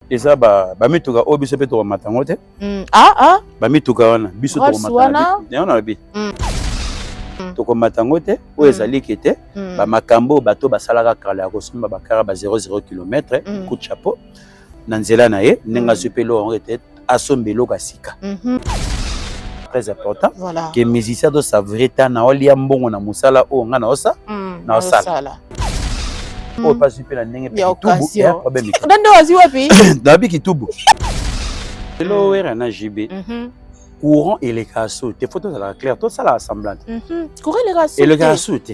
eza bamituka oyo biso mpe tokomata yango te. Bamituka wana biso tokomata na bi tokomata yango te oyo ezali ke te bamakambo bato basalaka kala ya kosomba bakara ba 00 km coup de chapeau na nzela na ye ndenge azwi mpe eloko yango ete asomba eloko ya sika. Très important que musicien doit savourer ta na olia mbongo na musala o nga na osala o pas super la ndenge pe tubu ya problème ndando wazi wapi dabi kitubu elo era na JB courant et les casseaux tes photos à la clair tout ça la assemblante courant les casseaux et le casseaux te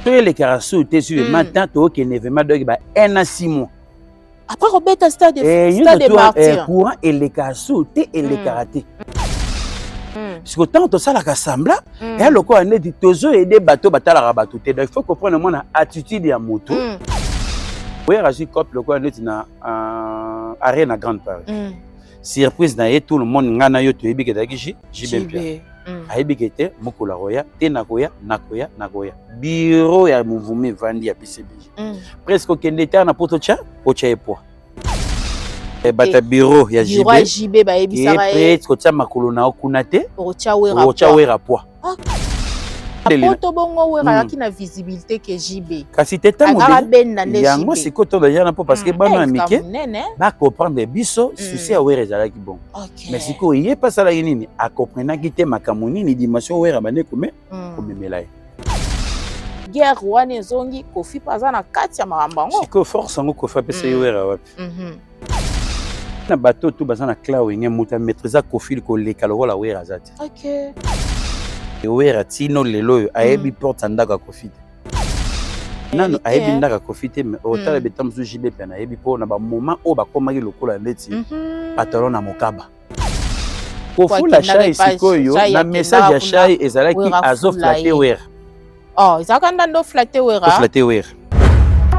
les casseaux te sur matin to que événement donc ba 1 à 6 mois après Robert stade de martyr courant et les casseaux te et les karaté. Parce que tant que ça la rassembla et le quoi on dit toujours aider bateau batala bateau il faut comprendre mon attitude ya moto oui raji cop le quoi on dit na arena grande part surprise na et tout le monde ngana yo to yebi ke dakishi JB ayebi ke te mokola roya te nakoya bureau ya mouvement vandi ya PCB presque kende ta na poto cha ocha epo bata bureau ya JB ba ebisaka et kotia makolo na okuna te ocha wera poa poto bongo wera ki na visibilité ke JB kasi te tango yango siko to deja na po parce que bana mike ba comprendre biso souci ya wera ezala ki bon mais siko ye pasala nini a comprendre ki te makamoni ni dimension wera bane kome komemela ye guerre wana ezongi Kofi paza na kati ya makambango siko force ngo Kofi pesa wera wapi na bateau tout bazana cloud ngé muta maîtriser Kofi ko le kalola wera zati OK wera tino lelo ayebi porte ndaka Kofi nano ayebi ndaka Kofi te mais otala betam zu JB pe na ayebi po na ba moment o ba komaki lokola ndeti pantalon na mokaba Kofi la chai sikoyo na message ya chai ezalaki azoflater wera ezakanda ndo flatter wera.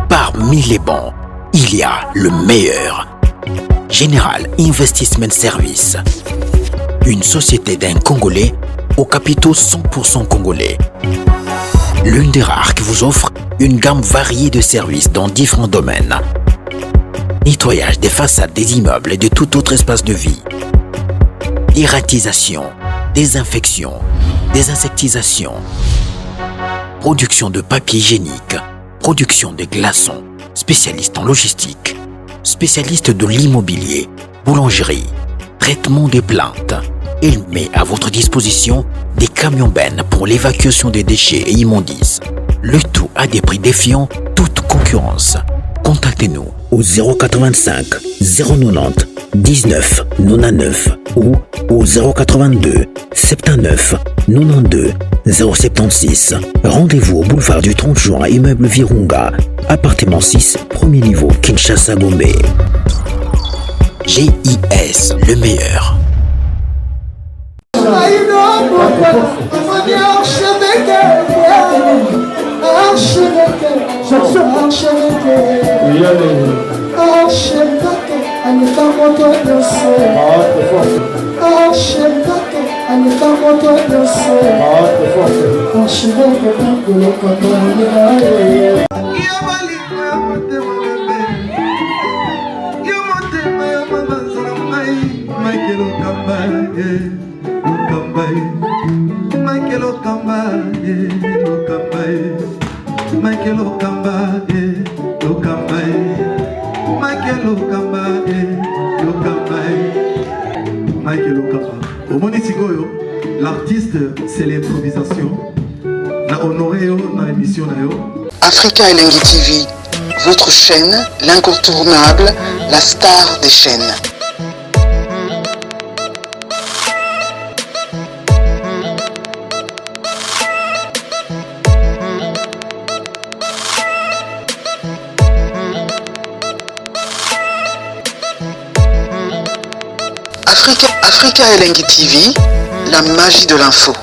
Parmi les bons il y a le meilleur. Général Investissement Service, une société d'un Congolais aux capitaux 100% congolais. L'une des rares qui vous offre une gamme variée de services dans différents domaines. Nettoyage des façades des immeubles et de tout autre espace de vie. Dératisation, désinfection, désinsectisation. Production de papier hygiénique, production de glaçons, spécialiste en logistique. Spécialiste de l'immobilier, boulangerie, traitement des plaintes. Il met à votre disposition des camions-bennes pour l'évacuation des déchets et immondices. Le tout à des prix défiant toute concurrence. Contactez-nous au 085 090 19 99 ou au 082 79 92 076. Rendez-vous au boulevard du 30 juin, immeuble Virunga, appartement 6, premier niveau, Kinshasa Gombe. GIS, le meilleur. L'artiste, c'est l'improvisation. Na honoré dans l'émission. Africa Elengi TV, votre chaîne, l'incontournable, la star des chaînes. Africa Elengi TV, la magie de l'info.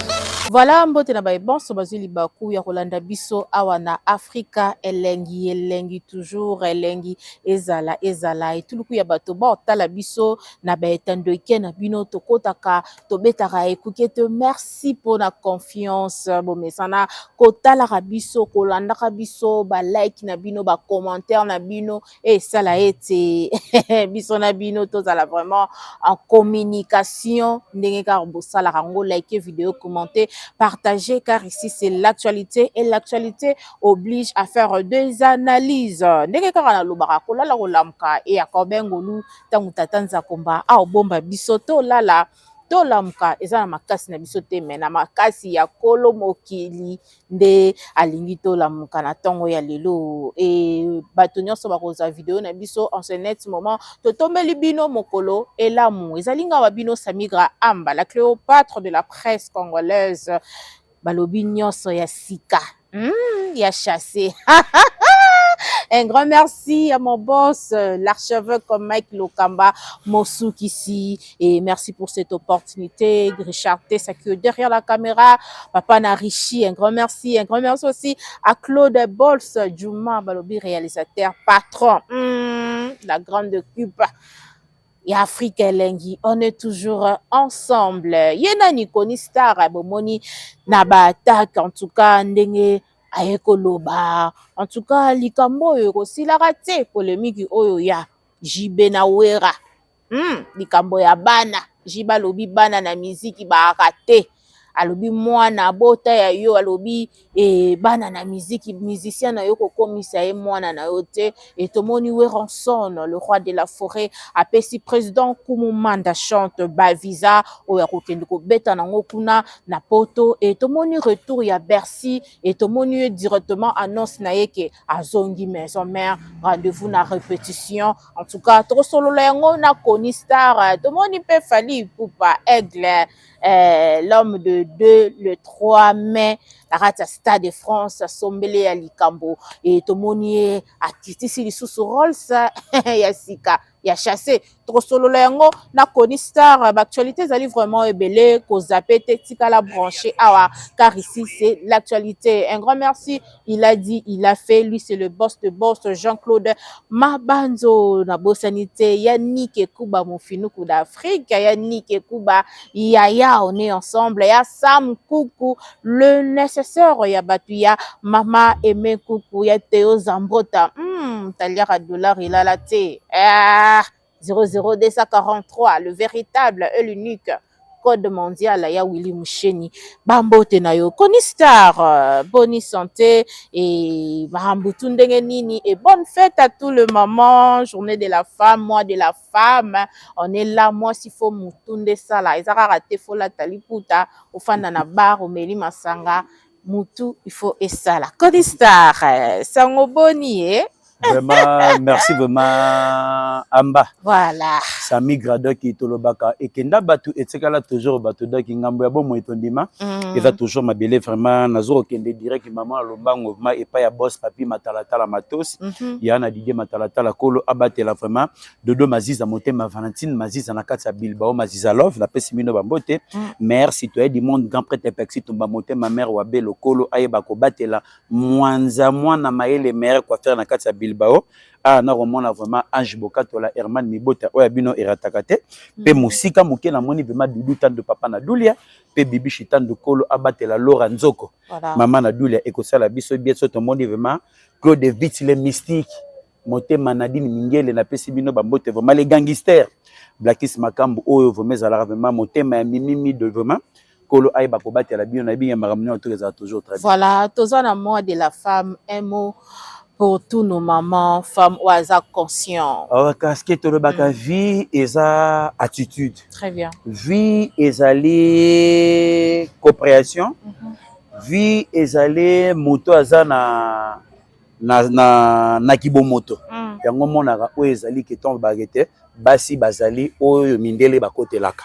Voilà mbote na bonso bazili baku ya kolanda biso awa na Afrika elengi toujours elengi ezala etuluku ya bato ba tala biso na baetandoike na bino tokotaka tobetaka ekukete merci pour la confiance bomesana kotalaka biso kolandaka biso ba like na bino ba commentaire na bino sala ete biso na bino tozala vraiment en communication ndenge ka bosala rango like vidéo commenter partager car ici c'est l'actualité et l'actualité oblige à faire des analyses. Ndenge kaka na lobaka kolala kolamka e akobengolu tangu tatanza komba a obomba bisoto lala to lamka eza na makasi na biso te me na makasi ya kolo mokili nde alingi to lamuka na tongo ya lelo e bato nyonso bakoza video na biso en ce net moment to tombeli bino mokolo elamu ezalinga wa bino Samigra Amba la Cléopâtre de la presse congolaise balobi nyonso ya sika ya chassé. Un grand merci à mon boss, l'archevêque Mike Lokamba, Mosouk ici. Et merci pour cette opportunité. Richard Tessa qui est derrière la caméra. Papa Narichi, un grand merci. Un grand merci aussi à Claude Bols, Juma Balobi, réalisateur, patron. La grande coupe. Et Afrique Elengi, on est toujours ensemble. Yena Nikoni Star, Bomoni, Naba attaque, en tout cas, Ndenge. Ayekoloba en tout cas likambo yo kosilaka te polémique oyo ya Jibe na Wera likambo ya bana Jiba lobi bana na miziki baaka te alobi mwana bota ya yo alobi bana na miziki musicien na yo kokomisa ye mwana na yo te et tomoni Weranson le roi de la forêt apesi président Kumumanda chante Bavisa oyo akokende kobeta nango kuna na poto et tomoni retour ya Bercy et tomoni directement annonce na yeke azongi maison mère rendez-vous na répétition en tout cas tosolola yango na Koni Star tomoni pe Fally Ipupa Aigle l'homme de 2 le 3 mai la rata Stade de France sombele ya likambo et tomoni akitisi lisusu Rolls ya sika ya chassé trosolola yango na Koni Star l'actualité zali vraiment ebele ko zapete tika la branché awa car ici c'est l'actualité. Un grand merci, il a dit, il a fait, lui c'est le boss de boss Jean-Claude Mabanzo na bosanité Yannick Kuba Mofinuku d'Afrique Yannick Kuba Yaya on est ensemble ya Sam Kuku le nécessaire ya batuya Mama Aimé Kuku ya Théo Zambota taliara dollar il a la té 00243 le véritable et l'unique code mondial ya Willy Musheni bambote na yo Koni Star bonne santé et bahambutu ndenge nini et bonne fête à tout le moment journée de la femme mois de la femme on est là moi s'il faut mutunde sala ezaka raté fola taliputa ofanda na bar omeli masanga mutu il faut esala Koni Star sango boni Vraiment, merci vraiment Amba. Voilà. Sami Grado qui tolobaka et kenda batu etekala toujours batu da ki ngambo ya bomo etondima. Il va toujours m'abeler vraiment nazo kende direct maman lombango ma et pas ya boss papi matalata matos. Ya na Didier matalata kolo abatela vraiment dodo maziza motema Valentine maziza na kati ya Bilbao maziza love la pesi mino bambote. Mère citoyen du monde grand prêtre pexi tomba motema mère wa belo kolo ayeba ko batela mwanza mwana maele mère quoi faire na kati ya Bilbao na romona vraiment Ange Bokatola Herman Mibota oya bino eratakate pe musika muke na moni vraiment bibi tan de papa na Dulia pe bibi chitan de kolo abatela Laura Nzoko maman na Dulia ekosala biso biso to moni vraiment Claude Vitz les mystiques motema Nadine Mingele na pesi bino bambote vraiment les gangsters Blackis Makambo oyo vraiment motema ya mimimi de vraiment kolo ayeba ko batela bino na bien maramno autour toujours très bien. Voilà tozana mois de la femme un mot pour tous nos mamans, femmes ou asa conscient. Casquette le baka vie et sa attitude. Très bien. Vie et aller coopération. Vie et aller moto asa na kibomoto. Yango monaka o ezali keton bagete basi bazali oyo mindele bakotelaka.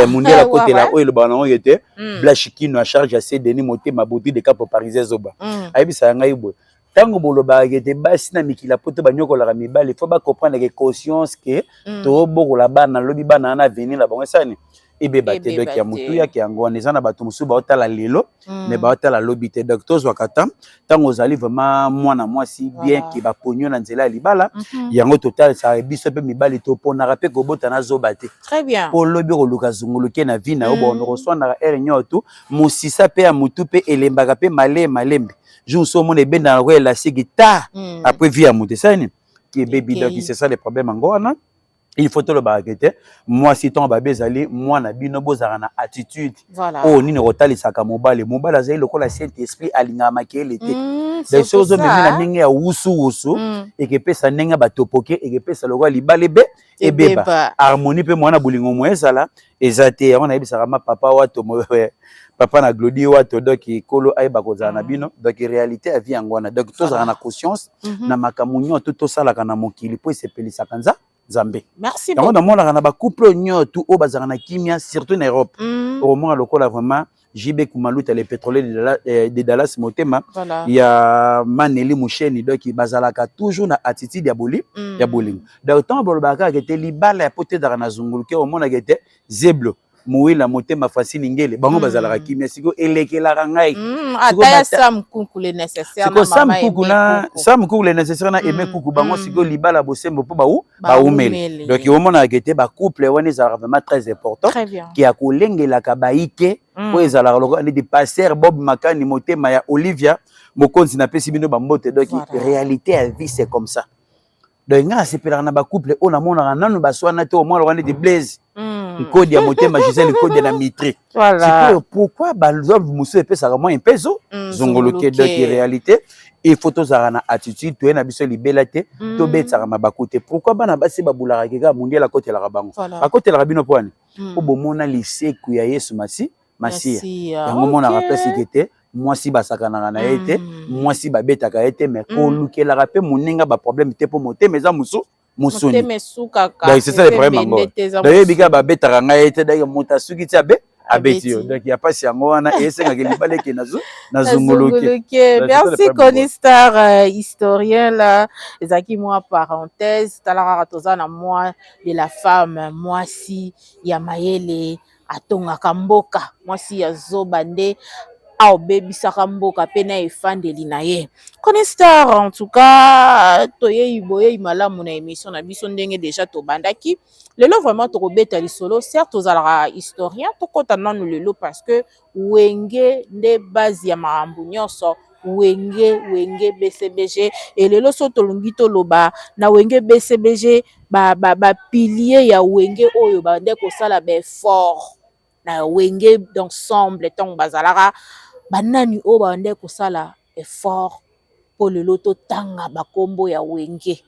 Mundela côté là oyo le ballon était Blachikino à charge assez Denis Motema bouti de cap parisien zoba. Ayebisa ngai bo tango boloba gete basi na mikila poto banyoko la mibale faut ba comprendre que conscience que to boko la bana lobi bana na venir la bon sani ebeba te donc ya mutu ya kiango neza na bato musu ba otala lelo mais ba otala lobi te donc tozwa kata tango ozali vraiment mwana mwasi bien ki ba ponyo na nzela libala yango total sa biso pe mibali to pona rapé ko bota na zoba te très bien po lobi ko luka zunguluke na vina yo bon reçoit na ere nyoto musisa pe ya mutu pe elembaka pe malembe jour so mon ebenda na ko la sigita après via mutu ça ni qui baby donc c'est ça le problème ngona. Il faut te le barquer. Moi, si ton babé zali, moi, na bino bozarana attitude. Voilà. Oh, ni ne rotali saka mobile. Mobile azali le la Saint-Esprit alinga makele te. Des choses me na ninge ya wusu et que pesa ninga batopoke et que pesa le libale be et beba. Harmonie pe mwana bulingo mwezala ezate on a ebisaka ma papa wato papa na glodi wato donc kolo ay bakozana bino donc réalité a vie ngwana donc tozana na conscience na makamunyo to sala kana mokili po sepelisa kanza Zambé. Merci beaucoup. Dans le monde, on a un couple tout au bazar na kimia, surtout en Europe. Au moins, le col vraiment, JB Koumalut, les pétroliers de Dallas Motema. Il y a Maneli Moucheni, donc il bazalaka toujours na attitude ya bowling. Donc, tant que le bagarre était libal à côté de la Zunguluke, au monde, il était zeblo. Mouila Motema facile ngele. Bango bazalaka kimia, siko elekela rangai. Ataya Sam Koukou le nécessaire. Sam Koukou le nécessaire na aimé Koukou. Bango siko libal à bosembo po baou. Baoumel. Donc au moment où ba couple wani za vraiment très important qui a kolengela ka baike po ezala lokana di passer Bob Makani Motema ya Olivia mokonzi na pesi bino bambote donc réalité à vie c'est comme ça. Donc nga c'est pela na ba couple on a mona nanu baswana te au moins lokana di blaze code ya Motema Gisèle code de la mitri. C'est pourquoi balzov musu epesa ka moins peso zongoloke donc réalité il faut tozarana attitude to na biso libela te to betsaka mabakote pourquoi bana basi babulaka keka mundial côté la bango à côté la bino poani po bomona liseku ya Yesu Masia yango mona rappelé c'était moi si basakana na été moi si babetaka été mais ko lukela rapé moninga ba problème te po Motema eza musu musuni c'est ça le problème ngo d'ailleurs biga babetaka ngai été d'ailleurs motasuki ti abe abetio donc il y a pas si ngona esenga ke libale ke na zunguluke. Merci Konistar historien là ezaki moi parenthèse talara tozana moi de la femme moi si ya mayele atonga kamboka moi si ya zobande au baby sakamboka pena efandeli na ye Konistar en tout cas toye iboye malamu na émission na biso ndenge déjà to bandaki lelo vraiment to kobeta lisolo certes ozalaka historien to kota nanu lelo parce que wenge nde base ya makambo nyonso wenge BCBG et lelo so tolungi toloba na wenge BCBG ba pilier ya wenge oyo ba nde kosala ba effort na wenge d'ensemble tant bazalaka banani o ba nde kosala effort pour le loto tanga bakombo ya wenge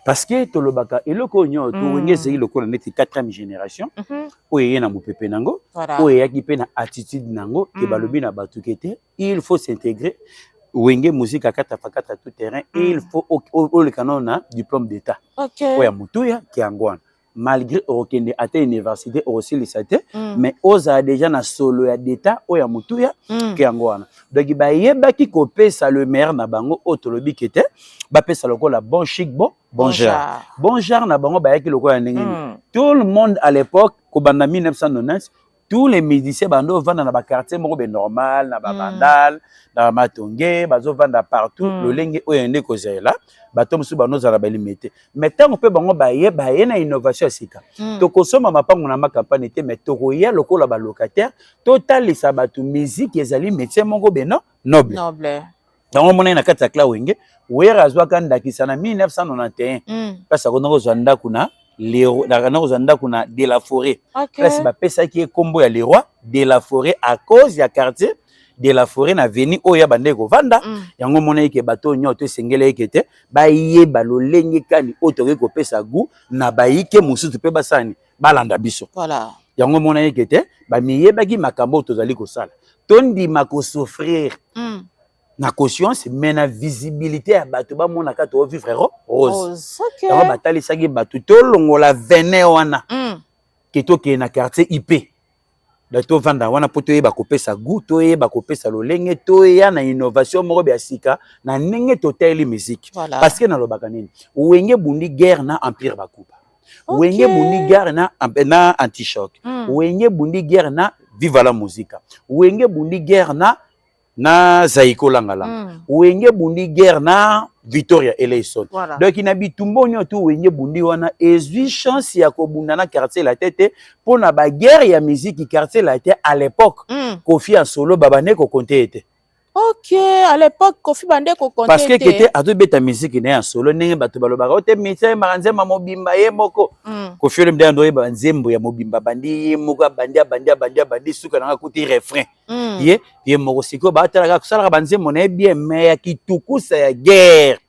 parce que tolobaka eloko nyo to wenge zeli loko na neti 4e génération oye na mopepe nango oye yaki pe na attitude nango ke balobi na batukete il faut s'intégrer wenge musique à katafakata tout terrain il faut au le canon na diplôme d'état oya mutuya ki angwana malgré okende ata université aussi les sate mais oza déjà na solo ya d'état oya mutuya ki angwana donc ba yebaki ko pesa le maire na bango otolobi kete ba pesa lokola bon chic bon genre na bango ba yaki lokola ndenge tout le monde à l'époque ko banda 1990 tous les musiciens bando vanda na ba quartier moko be normal na ba bandal na matonge bazo vanda partout le lenge oyende ko zela bato musu bano za ba limité mais tant on peut bango ba ye na innovation sika to kosoma mapango na ma campagne te mais to koya lokola ba locataire total sa batu musique ezali métier moko be noble donc on na kata kla wenge wera azwa kanda kisana 1991 pasa ko ndako zanda kuna Léro, la de la forêt. Place ba pesa qui est combo ya Leroy de la forêt à cause ya quartier de la forêt na veni oya bande ko vanda yango mona ke bato nyoto sengele ekete ba yeba lolenge kani otoke ko pesa gu na baike musutu pe basani balanda biso voilà yango mona ekete ba miyeba ki makambo tozali ko sala tondi mako souffrir na conscience mais na visibilité ya bato ba mona ka to vivre rose yango batali saki bato to longola vene wana ke to ke na quartier IP da to vanda wana poto yeba ko pesa goût to yeba ko pesa lolenge to ya na innovation moko bya sika na ndenge total musique parce que na lobaka nini wenge bundi guerre na empire bakuba wenge bundi guerre na anti-choc, wenge bundi guerre na viva la musica, wenge bundi guerre na Zaiko Langala, wenge bundi guerre na Victoria Eleison. Donc il a bitumbo nyoto wenge bundi wana ezui chance ya kobunda na quartier la tête pour na ba guerre ya musique quartier la tête à l'époque. Kofi en solo babane ko konte était. Ok, à l'époque, Kofi Bande ko konte. Parce que était à deux bêta musique né en solo nenga bato balobaka ote misa maranze mobimba ye moko. Kofi le mdando ye banzembo ya mobimba bandi moko bandi suka na kuti refrain. Ye moko siko ba tala ka sala banzembo na bien mais ya kitukusa ya guerre.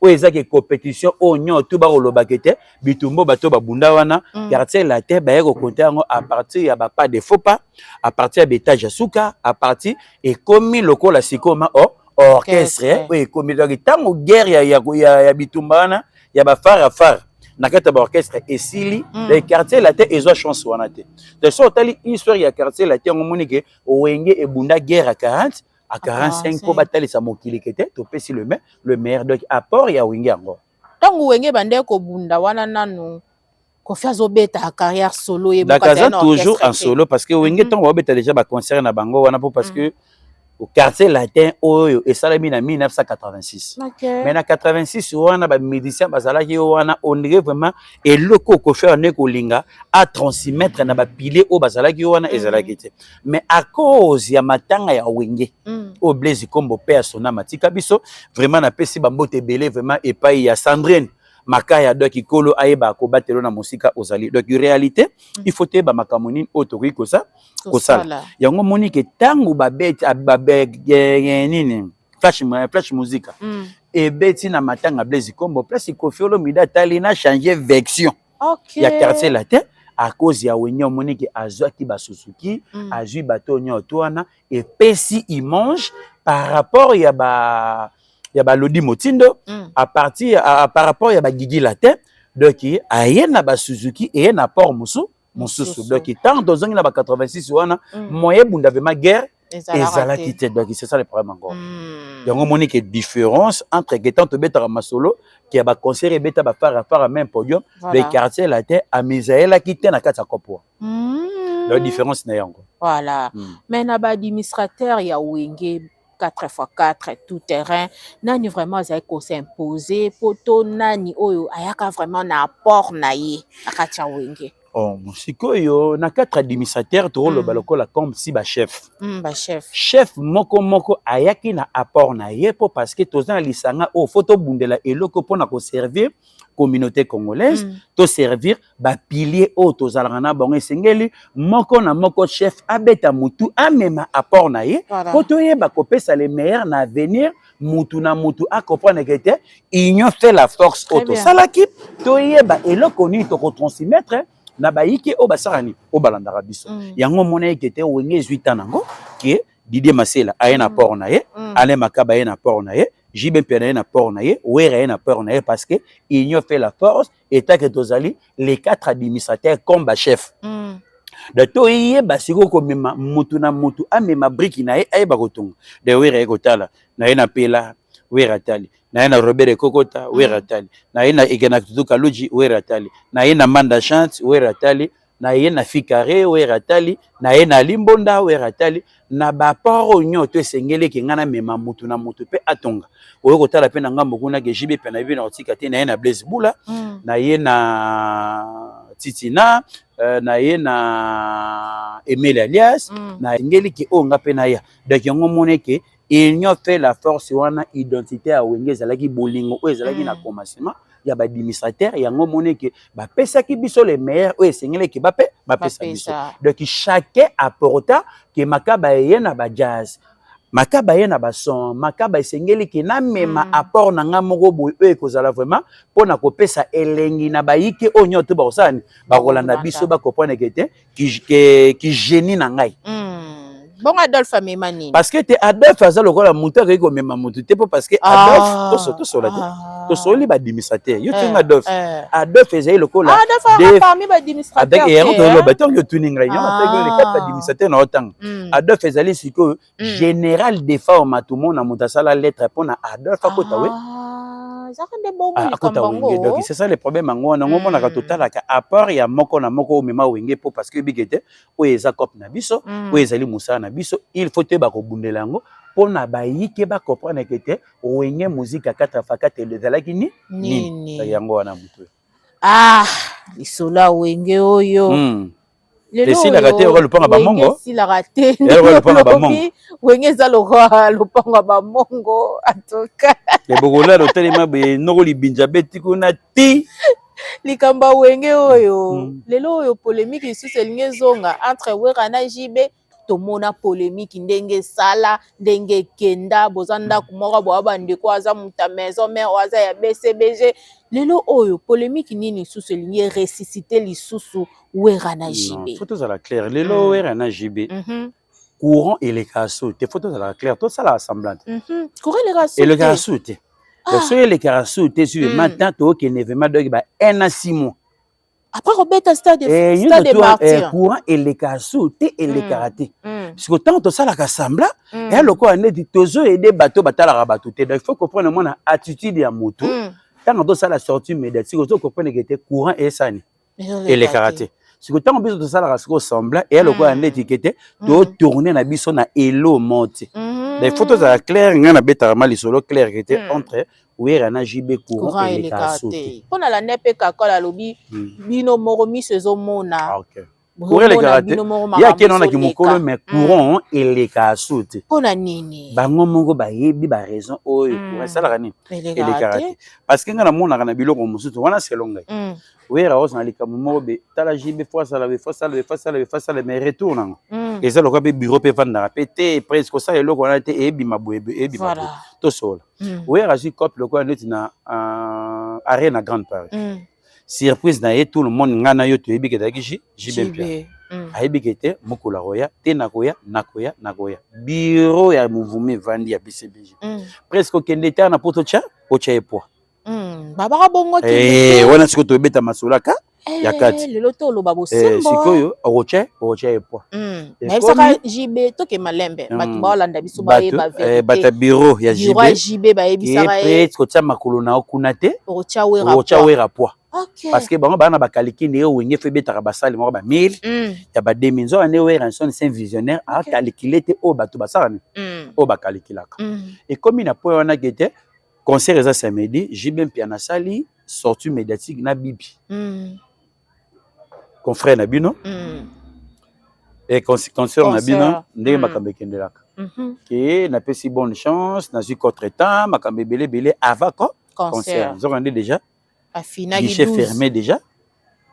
Oyo ezaki compétition onyo tout ba kolobakete bitumbo bato babunda wana quartier la terre ba yeko konte yango à partir ya ba pas de faux pas à partir ya betage suka à partir et comme lokola sikoma orchestre oyo comme tango guerre ya bitumba wana ya ba far na kata ba orchestre esili le quartier la terre ezo chance wana te de so tali histoire ya quartier la terre ngomoni ke wenge ebunda guerre à 40 à 45 pour battre les amokili kete to pesi le meilleur donc apport ya wenge yango tangu wenge bande ko bunda wana nanu ko fazo beta carrière solo et bokata toujours en solo parce que wenge tango ba beta déjà ba concert na bango wana pour parce que au quartier latin oyo et salami na 1986 mais na 86 wana ba musicien bazalaki wana on dirait vraiment et loko ko faire ne ko linga à transmettre na ba pilier o bazalaki wana ezalaki te mais à cause ya matanga ya wenge au Blaise Kombo père sona matika biso vraiment na pesi ba mbote belé vraiment et pas ya Sandrine makaya donc ikolo ayeba ko batelo na musika ozali donc en réalité il faut te ba makamoni otori ko ça kosala yango monique tangu babeti nini flash musique et beti na matanga Blaise Kombo place Kofi Olomide tali na changer version ya quartier latin à cause ya wenyo monique azwaki ba Suzuki azui bato nyoto wana et pesi image par rapport ya ba Lodi Motindo à partir par rapport ya ba Gigi Latin donc aye na ba Suzuki et na port musu donc tant dans un 86 wana moyen bunda vraiment guerre ezalaki te donc c'est ça le problème encore yango monique différence entre étant to beta masolo qui a ba concert beta ba faire même podium les quartiers latin à Misaela qui te na kata kopo la différence na yango voilà mais na ba administrateur ya wenge 4x4 tout terrain nani vraiment za ko s'imposer poto nani oyo ayaka vraiment na apport na ye akacha wenge musikoyo na 4 administrateurs to lo balokola comme si ba chef chef moko ayaki na apport na ye po parce que tozana lisanga o photo bundela eloko pona ko servir communauté congolaise to servir ba pilier o tozalanga na bango esengeli moko na moko chef abeta mutu amema apport na ye po toyeba kopesa le meilleur na avenir mutu na mutu a comprendre que te union fait la force auto salaki toyeba eloko ni to ko transmettre na baiki o basarani o balandara biso yango mona ekete wenge 18 ans nango ke Didier Masela ayena apport na ye Alain Makaba ayena apport na ye Jibe Pena na port na ye Wera na port na ye parce que union fait la force et que tozali les 4 administrateurs comme ba chef de toye basiko ko mema mutu na mutu amema briki na ye ayeba kotunga de Wera ekotala na ye na pela Wera tali na ye na Robert Kokota Wera tali na ye na Egena Tutuka Luji Wera tali na ye na Manda Chante Wera tali na ye na Fikare Wera tali na ye na Limbonda Wera tali na ba paro nyoto esengele ke ngana mema mutu na mutu pe atonga oyo kotala pe na ngambo kuna ke jibe pe na bi na otika te na ye na Blaise Bula na ye na Titina na ye na Emile Alias na ngeli ke onga pe na ya donc yango moneke union fait la force wana identité a wenge zalaki bolingo o ezalaki na commencement ya ba administrateur yango moneke ba pesa ki biso les meilleurs o esengele ke ba pesa biso donc chacun apporta que makaba yena ba jazz makaba yena ba son makaba esengeli ke na mema apport na nga moko boy e kozala vraiment pona ko pesa elengi na bayike onyoto ba osani ba kolanda biso ba comprendre que te ki génie na ngai bon Adolphe Memani parce que te Adolphe azalo lokola mutu akei ko mema mutu te parce que Adolphe to sola te to soli ba administrateur yo tinga Adolphe ezai lokola parmi ba administrateur avec et on lo baton yo tuninga yo avec les 4 administrateurs na otang Adolphe ezali siko général des formes tout monde na mutasala lettre pona Adolphe akota we zaka nde bongo à côté wenge donc c'est ça le problème ngo na ngomona ka total à part ya moko na moko o mema wenge po parce que bigete o eza cop na biso o ezali musa na biso il faut te ba ko bundela ngo pona ba yike ba comprendre que te wenge musique à 4x4 le zalaki ni yango wana mutu lisola wenge oyo lelo si la raté le panga ba mongo si la raté le panga ba mongo wenge za lo panga ba mongo atoka le bogola lo telema be noko libinja beti kuna ti likamba wenge oyo lelo oyo polémique isusu elingi zonga entre Wera na JB tomona polémique ndenge sala ndenge kenda bozanda kumoko bo bandeko aza muta maison mais oaza ya BCBG lelo oyo polémique nini isusu elingi ressusciter lisusu Wera na JB photos à la claire lelo Wera na JB courant et les cassos tes photos à la claire tout ça la assemblante courant les cassos et le cassos soki elekaka so te sur maintenant tokende vraiment donc ba 1 à 6 mois après robeta stade de martyr courant elekaka so te elekaka te parce que tant tosalaka sembla et lokola neti tozo aider bato batalaka bato te donc il faut comprendre mona attitude ya moto tant tosala sortie médiatique ozo comprendre que te courant esani elekaka te parce que tant biso tosalaka siko sembla et lokola neti kete to tourner na biso na elo monte. Les photos à clair, il y a un bête mal solo clair qui était entre Wera na JB courant et les cassotés. On a la nepe kakola lobi bino moromi sezo mona. OK. Courant les cassotés. Il y a quelqu'un qui me colle mais courant et les cassotés. On a nini. Bango mongo ba yebi ba raison oh courant ça la rani. Et les cassotés. Parce que ngana mona kana biloko musutu wana selonga. Wera os na likamu mobe tala JB fois ça la mais retourne. Et ça, le bureau peut vendre pété presque ça et le qu'on a été ebima voilà tout seul oui raji cop le quoi net na arène à grande Paris surprise na et tout le monde ngana yo to ebike daki JB a ebikete mukula roya te nakoya bureau ya mouvement vandi ya BCBG presque kende ta na poto cha ocha epo baba bongo te wana siko to beta masolaka ya kati lelo to lo babo sembo sikoyo oche epo mais ça JB to ke malembe bato balanda biso ba yeba vérité bata bureau ya JB ba yebisaka peut-être ko tia makolo na okuna te ocha wera poa parce que bango bana bakaliki ne wenge fe betaka basali moko ba 1000 ya ba 2000 zo ane wera un visionnaire a calculer te o bato basala ni o bakalikilaka et comme il n'a pas wana gete concert eza samedi JB piana sali sortie médiatique na bibi confrère Nabino et concert Nabino ndenge makambe kendelaka que n'a pas si bonne chance n'a eu contre-temps makambe belé avant concert ils ont rendu déjà guichet fermé déjà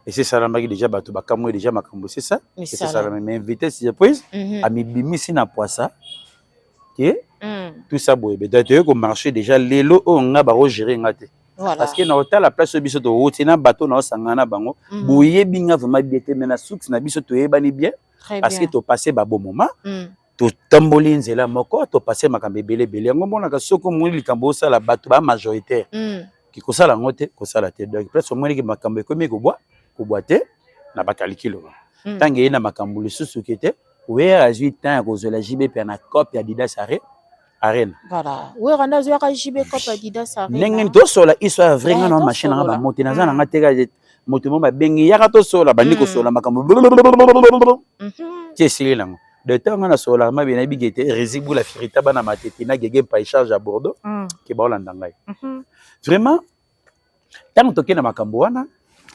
et c'est ça la magi déjà bato bakamwe déjà makambo c'est ça et c'est ça la même invité surprise à mibimisi na poissa que tout ça boye d'ailleurs ko marché déjà lelo on a ba gérer ngate. Parce que dans la place biso to rotina bateau na sangana bango boye binga vraiment bien te mena soux na biso to yebani bien parce que to passer ba bon moment to tamboli nzela moko to passer makambe belé ngomona ka soko moni likambo ça la bateau ba majoritaire qui ko sala ngote ko sala te donc presque moni ki makambe ko mi ko boite na ba calculo tangi na makambo le susu kete Wera a 8 ans ko zo la JB pe na copie Adidas arène voilà Wera na zo ka JB copie Adidas arène nengen to sola iso vraiment na machine na ba moto na za na teka moto mo ba bengi ya to sola bandi ko sola makambo tiesili lango de temps na sola ma bina bigete résibu la firita bana matete na gege pa charge à Bordeaux ke ba olanda ngai vraiment tant toke na makambo wana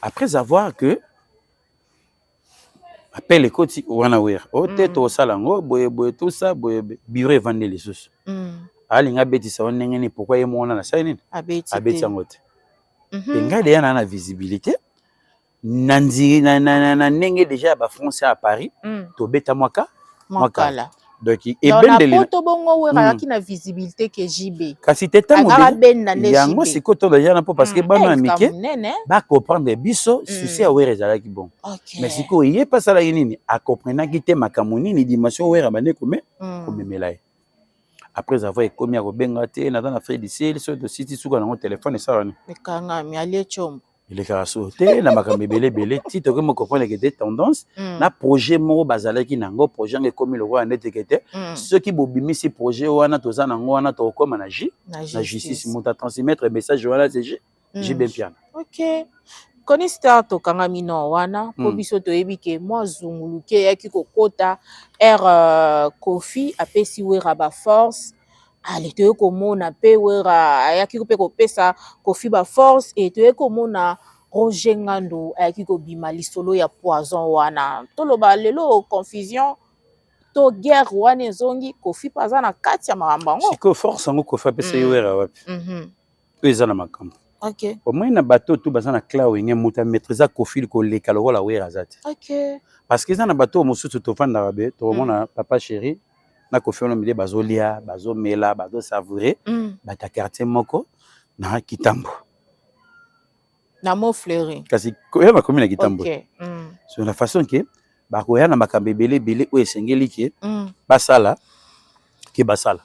après avoir que appelle koti wana Wera o teto salango boye tout ça boye bureau vendre les sous alinga beti sa onengeni pourquoi ye mona na saini abeti ngote penga de yana na visibilité nanzi na nenge déjà ba français à Paris to beta mwaka mwakala donc ebende le poto bongo Wera ki na visibilité ke JB kasi teta modèle yango siko to déjà na po parce que bana amike ba comprendre biso souci a Wera ezalaki bon mais siko yé pas ça la nini a comprendre ki te makamoni ni dimension Wera bane komemela après avoir commis à Robenga te na dans Fred ici sur le site sous dans téléphone et ça mais kanga mi ali chombo Il est carassoté, na makambe belé, titre que me comprendre que des tendances, na projet mo bazala ki nango projet nge comme le roi net que ceux qui bobimi si projet wana toza nango wana to comme na justice monta transmettre message wana c'est j'ai bien piano. OK. Koni star to kanga mino wana po biso to yebike moi zunguluke yaki kokota Kofi apesi wera ba force. Ale to komona pe wera ayaki ko pe ko pesa Kofi ba force et to komona Roger Ngando ayaki ko bima lisolo ya poison wana toloba lelo confusion to guerre wana zongi Kofi paza na kati ya makambo ngo siko force ngo Kofi apesa wera wapi eza na makambo. OK. Au moins na bateau tout bazana cloud ngé muta maîtriser Kofi ko le kalo la wera zati. OK. Parce que ça na bateau mususu to fanda babe to mona papa chéri na Kofi on mide bazolia bazomela bazo savourer bata quartier moko na Kitambo na mo fleury kasi koya ba commune na Kitambo. OK. Sur la façon que ba koya na makambe belé o esengeli ki basala ki basala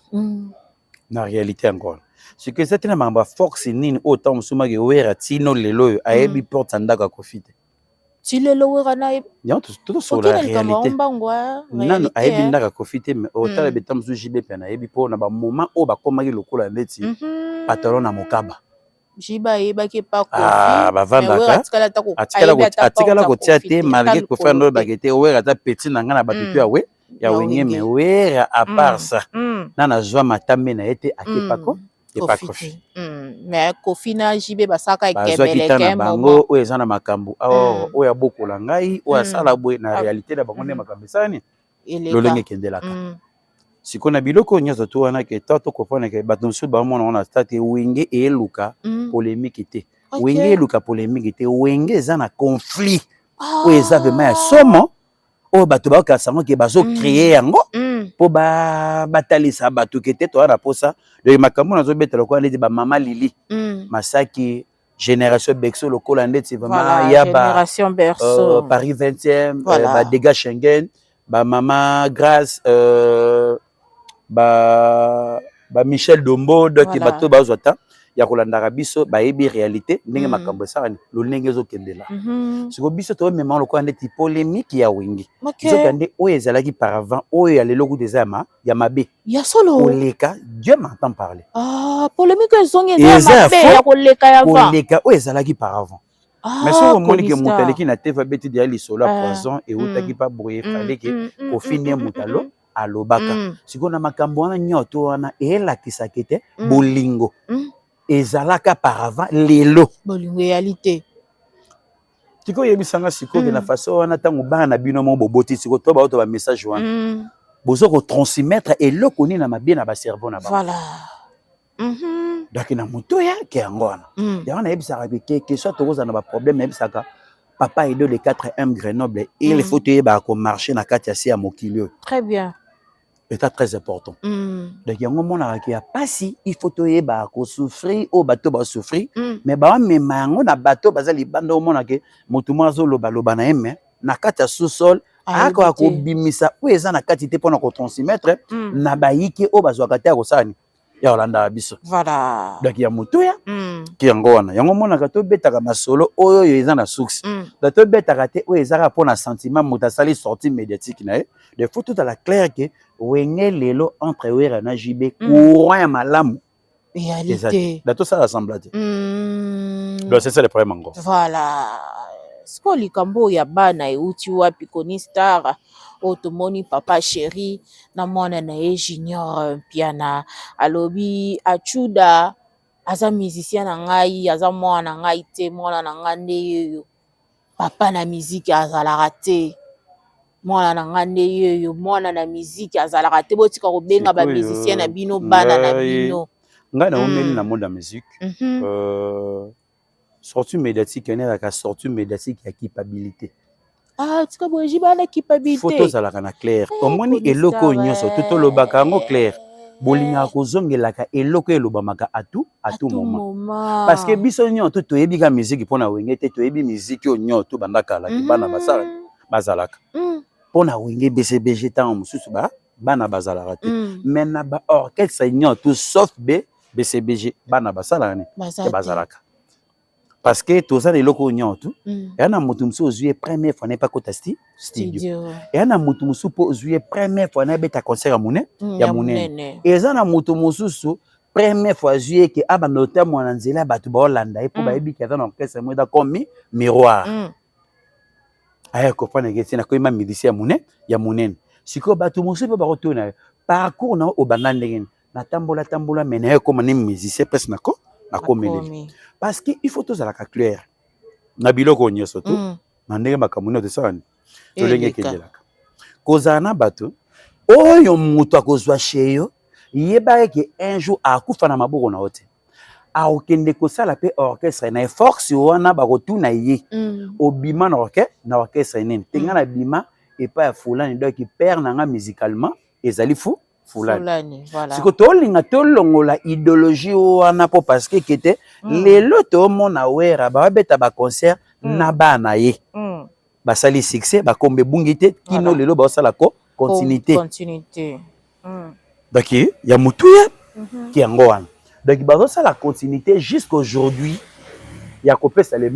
na réalité encore ce que c'était na mamba force nini autant musuma ke wera tino lelo ayebi porte ndaka Kofi te ti lelo wera na non tout sur la réalité non ayebi ndaka Kofi te mais autant betam su jibe pe na ayebi po na ba moment o ba komaki lokola ndeti pantalon na mokaba jiba yebaki pa Kofi ba vandaka atikala ko tia te malgré Kofi ando bagete wera ta petit na ngana batutu ya we ya wenge mais wera à part ça na zwa matambe na ete akepako Kofi. Mais Kofi na jibe basaka ekebeleke bango o ezana makambo awo o ya bokola ngai o ya sala boy na réalité na bango ne makambo sani lolenge kendelaka sikona biloko nyoso to wana ke tato comprendre ke bato su ba mona ona start wenge eluka polémique te wenge eluka polémique te wenge ezana conflit o ezave ma somo o bato ba ka sango ke bazo créer yango po batalisa bato ke te to ana posa de makambo na zo betela ko ndeti ba mama Lili Masaki génération Berceau lokola ndeti vraiment ya ba génération Berceau Paris 20e ba dégâts Schengen ba mama Grâce ba Michel Dombo donc bato bazota ya kolanda biso ba yebi réalité ndenge makambo sa lo ndenge zo kendela siko biso to même lokola ndeti polémique ya wingi zokande o ezalaki par avant o ya lelo ku dezama ya mabe ya solo oleka Dieu m'entend parler polémique zongi ezama mabe ya koleka ya va oleka o ezalaki par avant mais si on moni que mutaleki na teva beti dia lisolo à poison et utaki pas brouiller fallait que Kofi ne mutalo alobaka siko na makambo wana nyoto wana elakisa kete bolingo ezalaka par avant lelo bolingo réalité tiko yebisanga siko ke na façon wana tango bana bino mo boboti siko to ba message wana bozo ko transmettre eloko ni na mabie na ba cerveau na ba voilà donc na moto ya ke ngona ya wana yebisaka ke soit tokoza na ba problème yebisaka papa et le 4M Grenoble il faut te ba ko marcher na kati ya sia mokilio très bien c'est très important donc yango mona ka ya pasi il faut te ba ko souffrir o bato ba souffrir mais ba mema yango na bato bazali banda o mona ke motu mazo loba na eme na kati ya sous-sol ako ko bimisa o eza na kati te pona ko transmettre na bayiki o bazwaka te ko sani ya Holanda biso voilà donc ya mutuya ki yango wana yango mona ka to betaka masolo oyo eza na succès da to betaka te o ezaka pona sentiment muta sali sortie médiatique na de faut tout à la clair que wenge lelo entre wera na JB courant ya malamu réalité da to ça rassemble donc c'est ça le problème encore voilà sko likambo ya bana euti wapi Koni Star otomoni papa chéri na mwana na ye Junior Piana alobi achuda aza musicien na ngai aza mwana na ngai te mwana na ngande yo papa na musique azalaka te mwana na ngande yo mwana na musique azalaka te botika kobenga ba musicien na bino bana na bino ngai na omeli na monde ya musique sortie médiatique ene la sortie médiatique ya culpabilité tika boji bana culpabilité photo zalaka na clair omoni eloko nyonso tout lobaka ngo clair bolinga kozongelaka eloko elobamaka atu moment parce que biso nyonso toyebi ka musique pona wenge te toyebi musique o nyonso banda kala bana basala bazalaka pona wenge BCBG tant mususu bana bazalaka te mais na ba orchestre nyonso sauf BCBG bana basala ne bazalaka parce que tous ça les locaux n'y ont tout et on a motumso jouer première fois n'est pas côté studio et on a motumso pour jouer première fois n'est pas concert à Mouné ya Mouné et ça na motumso première fois jouer que aba notamment en Nzela batu ba Hollanda et pour ba ebi ka dans orchestre moi da comme miroir aya comprendre que c'est na ko ma musicien ya Mouné siko batu mosu pe ba retourner parcours na au banane na tambola mais comme un musicien presque nako parce que il faut tous à la clair na biloko nyoso tu na ndenge makamune de ça to lenge kejelaka kozana bato oyo mutu akozwa sheyo yeba ke un jour akufa na maboko na ote a okende kosala pe orchestre na force wana ba rotuna ye obima na orchestre nene tenga na bima et pas fulani donc qui perd nanga musicalement ezali fou fulani voilà siko tolinga tolongola idéologie wana po parce que kete lelo to mona wera ba beta ba concert na bana ye ba sali succès ba kombe bungite kino lelo ba sala ko continuité donc ya mutuya ki yango wana donc ba sala continuité jusqu'aujourd'hui ya kopesa les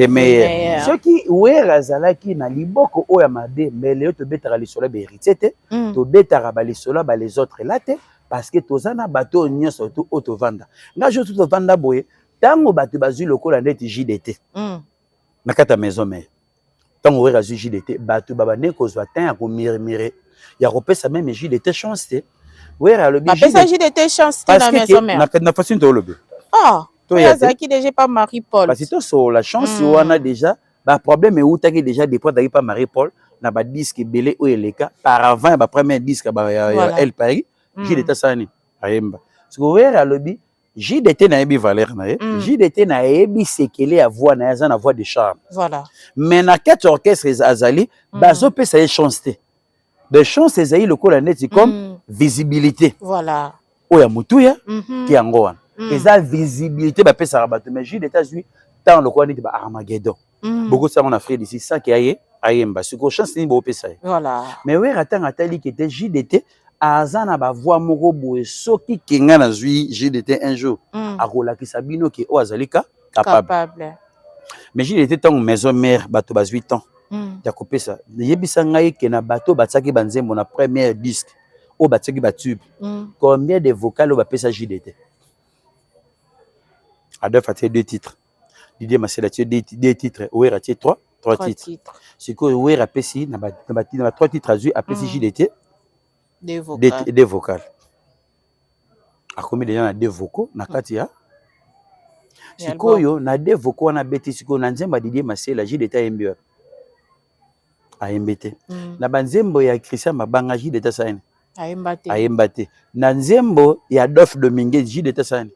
meilleurs ceux qui wera zalaki na liboko oya made mais lelo to betara lisolo be héritier to betara ba lisolo ba les autres là te parce que tozana bato nyonso to auto vanda nga je tout vanda boye tango bato bazui lokola ndeti JDT na kata maison mais tango wera zui JDT bato baba ne kozwa tan ya ko miremire ya kopesa même JDT chance te wera le JDT chance te na maison mais na façon to lobe toi yazaki déjà pas Marie-Paul parce que sur la chance on a déjà ba problème où t'as déjà des fois d'ailleurs pas Marie-Paul na ba disque belé ou eleka par avant ba premier disque ba El Paris JDT sani ayemba parce que wera lobi JDT na ebi valeur na JDT na ebi sekele à voix na za na voix de charme voilà mais na quatre orchestres azali bazo pesa ye chance te de chance ezali lokola neti comme visibilité voilà oya mutuya ki yango wana eza visibilité ba pesa bato mais JDT azui tant lokola neti ba Armageddon beaucoup ça en Afrique d'ici ça qui aye ayemba siko chance ni bo pesa voilà mais wera tanga tali ki était JDT azana ba voix moko boye soki kinga na zui JDT un jour akolaki sabino ki o azalika capable mais JDT tant maison mère bato ba 8 ans ya kopesa yebisa ngai ke na bato batsaki banzembo na premier disque o batsaki ba tube combien de vocales o ba pesa JDT Adolphe a tiré 2 titres Didier Massel a tiré 2 titres Wera a tiré 3 titres c'est que Wera a pesi na 3 titres azui a pesi JDT des vocales. A combien de gens na 2 vocaux na kati ya sikoyo na 2 vocaux na beti sikoyo na nzemba Didier Massel la JDT MBA a MBT na banzembo ya Christian Mabanga JDT sani ayembate na nzembo ya Adolphe Dominguez JDT sani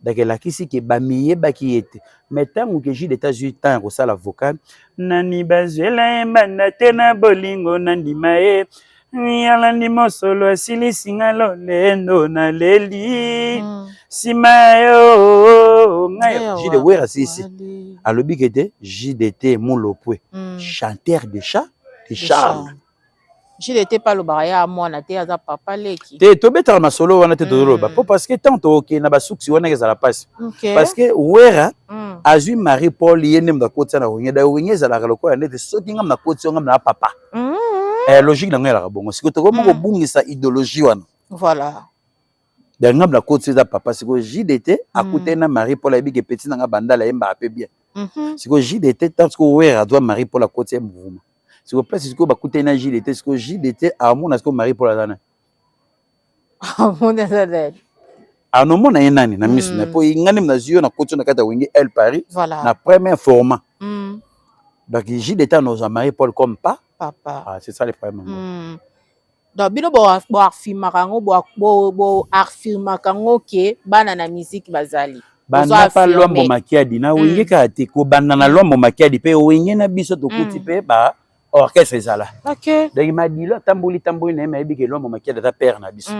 donc la kisi ke bamiye baki ete mais tango ke JDT zui temps ko sala vocal nani bazela embanda tena bolingo nandima e yala ndi mosolo asili singa lolendo na leli simayo ngayo JDT wera sisi alobi kete JDT mulopwe chanteur de charme JDT pas le baraya moi na te aza papa leki te to betala masolo wana te toloba parce que tant OK na basuksi wana ezala passe parce que wera azui Marie-Paul yene mda kotsa na wenge da wenge ezala lokola ndete soki ngam na kotsa ngam na papa logique na ngela bongo siko to ko bungisa idéologie wana voilà da ngam na kotsa za papa siko JDT akute na Marie-Paul abike petit na bandala yemba ape bien siko JDT tant que wera doit Marie-Paul akotsa mouvement si vous plaît, c'est ce que vous écoutez dans JDT, ce que JDT a mon asko Marie-Paul Adana. Ah non, mon a nani na miss na po ingani mnazio na koto na kata wengi El Paris na premier format. Donc JDT nos Marie-Paul comme papa. Ah c'est ça le problème. Donc bino bo affirma kango bo affirma kango ke bana na musique bazali. Bana pa lombo makiadi na wengi ka te ko bana na lombo makiadi pe wengi na biso to kuti pe ba orchestre ezala. OK. Donc il m'a dit là tamboli na ma ebike lombo makiadi ta père na biso.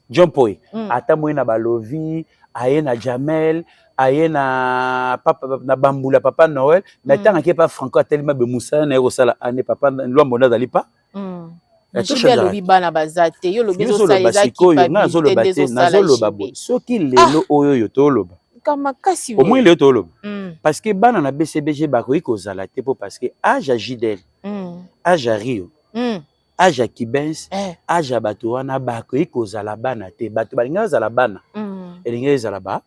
John Poy atamwe na balovi aye na Jamel aye na papa na bambula papa Noël na tanga ke pa Franco tellement be Moussa na rosala ane papa lombo na dali pa. Nchibe lobi bana bazate yo lobi zo saliza ki pa nazoloba te nazoloba bo soki lelo oyo yo toloba sika makasi au moins le tolo Mm. parce que bana na BCBG bakoki kozala te po parce que âge à Jidel Mm. âge à Rio Mm. âge à Kibens Eh. âge à bato wana bakoki kozala bana te bato balinga bazala bana Mm. elinga ezala ba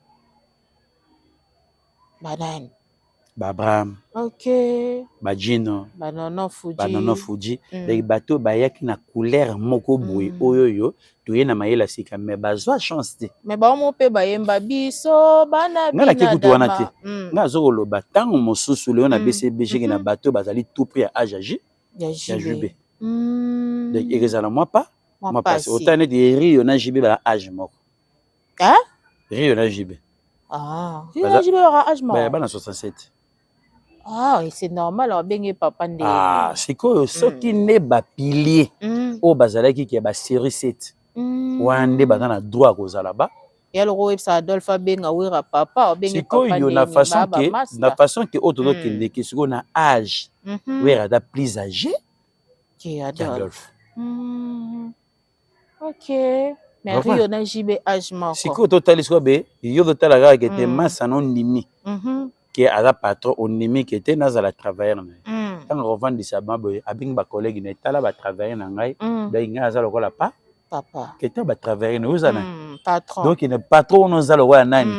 Banane. ba Abraham Ok. ba Gino Banono Fuji. Banono Fuji Mm. les bateaux bayaki na couleur moko boye oyoyo toye na mayela sika mais bazwa chance te Mais ba mo pe ba yemba biso bana nga na bina kikutu wana te dama. nga azokoloba ntango mosusu leo na BCBG na bateau bazali tout près ya âge agi Ya JB Mm. donc ekozala moi pas moi pas pasi. autant neti Rio na JB bala âge moko Hein? Rio na JB Ah, ya jibe ba âge mort. bana 67 Ah, et c'est normal on benge papa ndé. ah sikoyo soki ne bapilier oyo bazalaki ke ba série 7 wana nde baza na droit kozala ba Ya lo websa Adolphe benga wera papa benge papa ndé. sikoyo na façon ke oyo tozokende ke sikoyo na âge wera ata plus âgé Qui Adolphe. Ok. Mais Rio na jibe âge mort. sikoyo totali sikoyo be yo totala kaka ke te masa no ndimi ke aza patron ondimi ke te nazala travailleur na ye ntango kovandisa maboye abengi bacollègue na etala batravailleur na ngai donc ngai aza lokola papa ke te batravailleur na oyo oza na patron donc ne patron wana oza lokola nani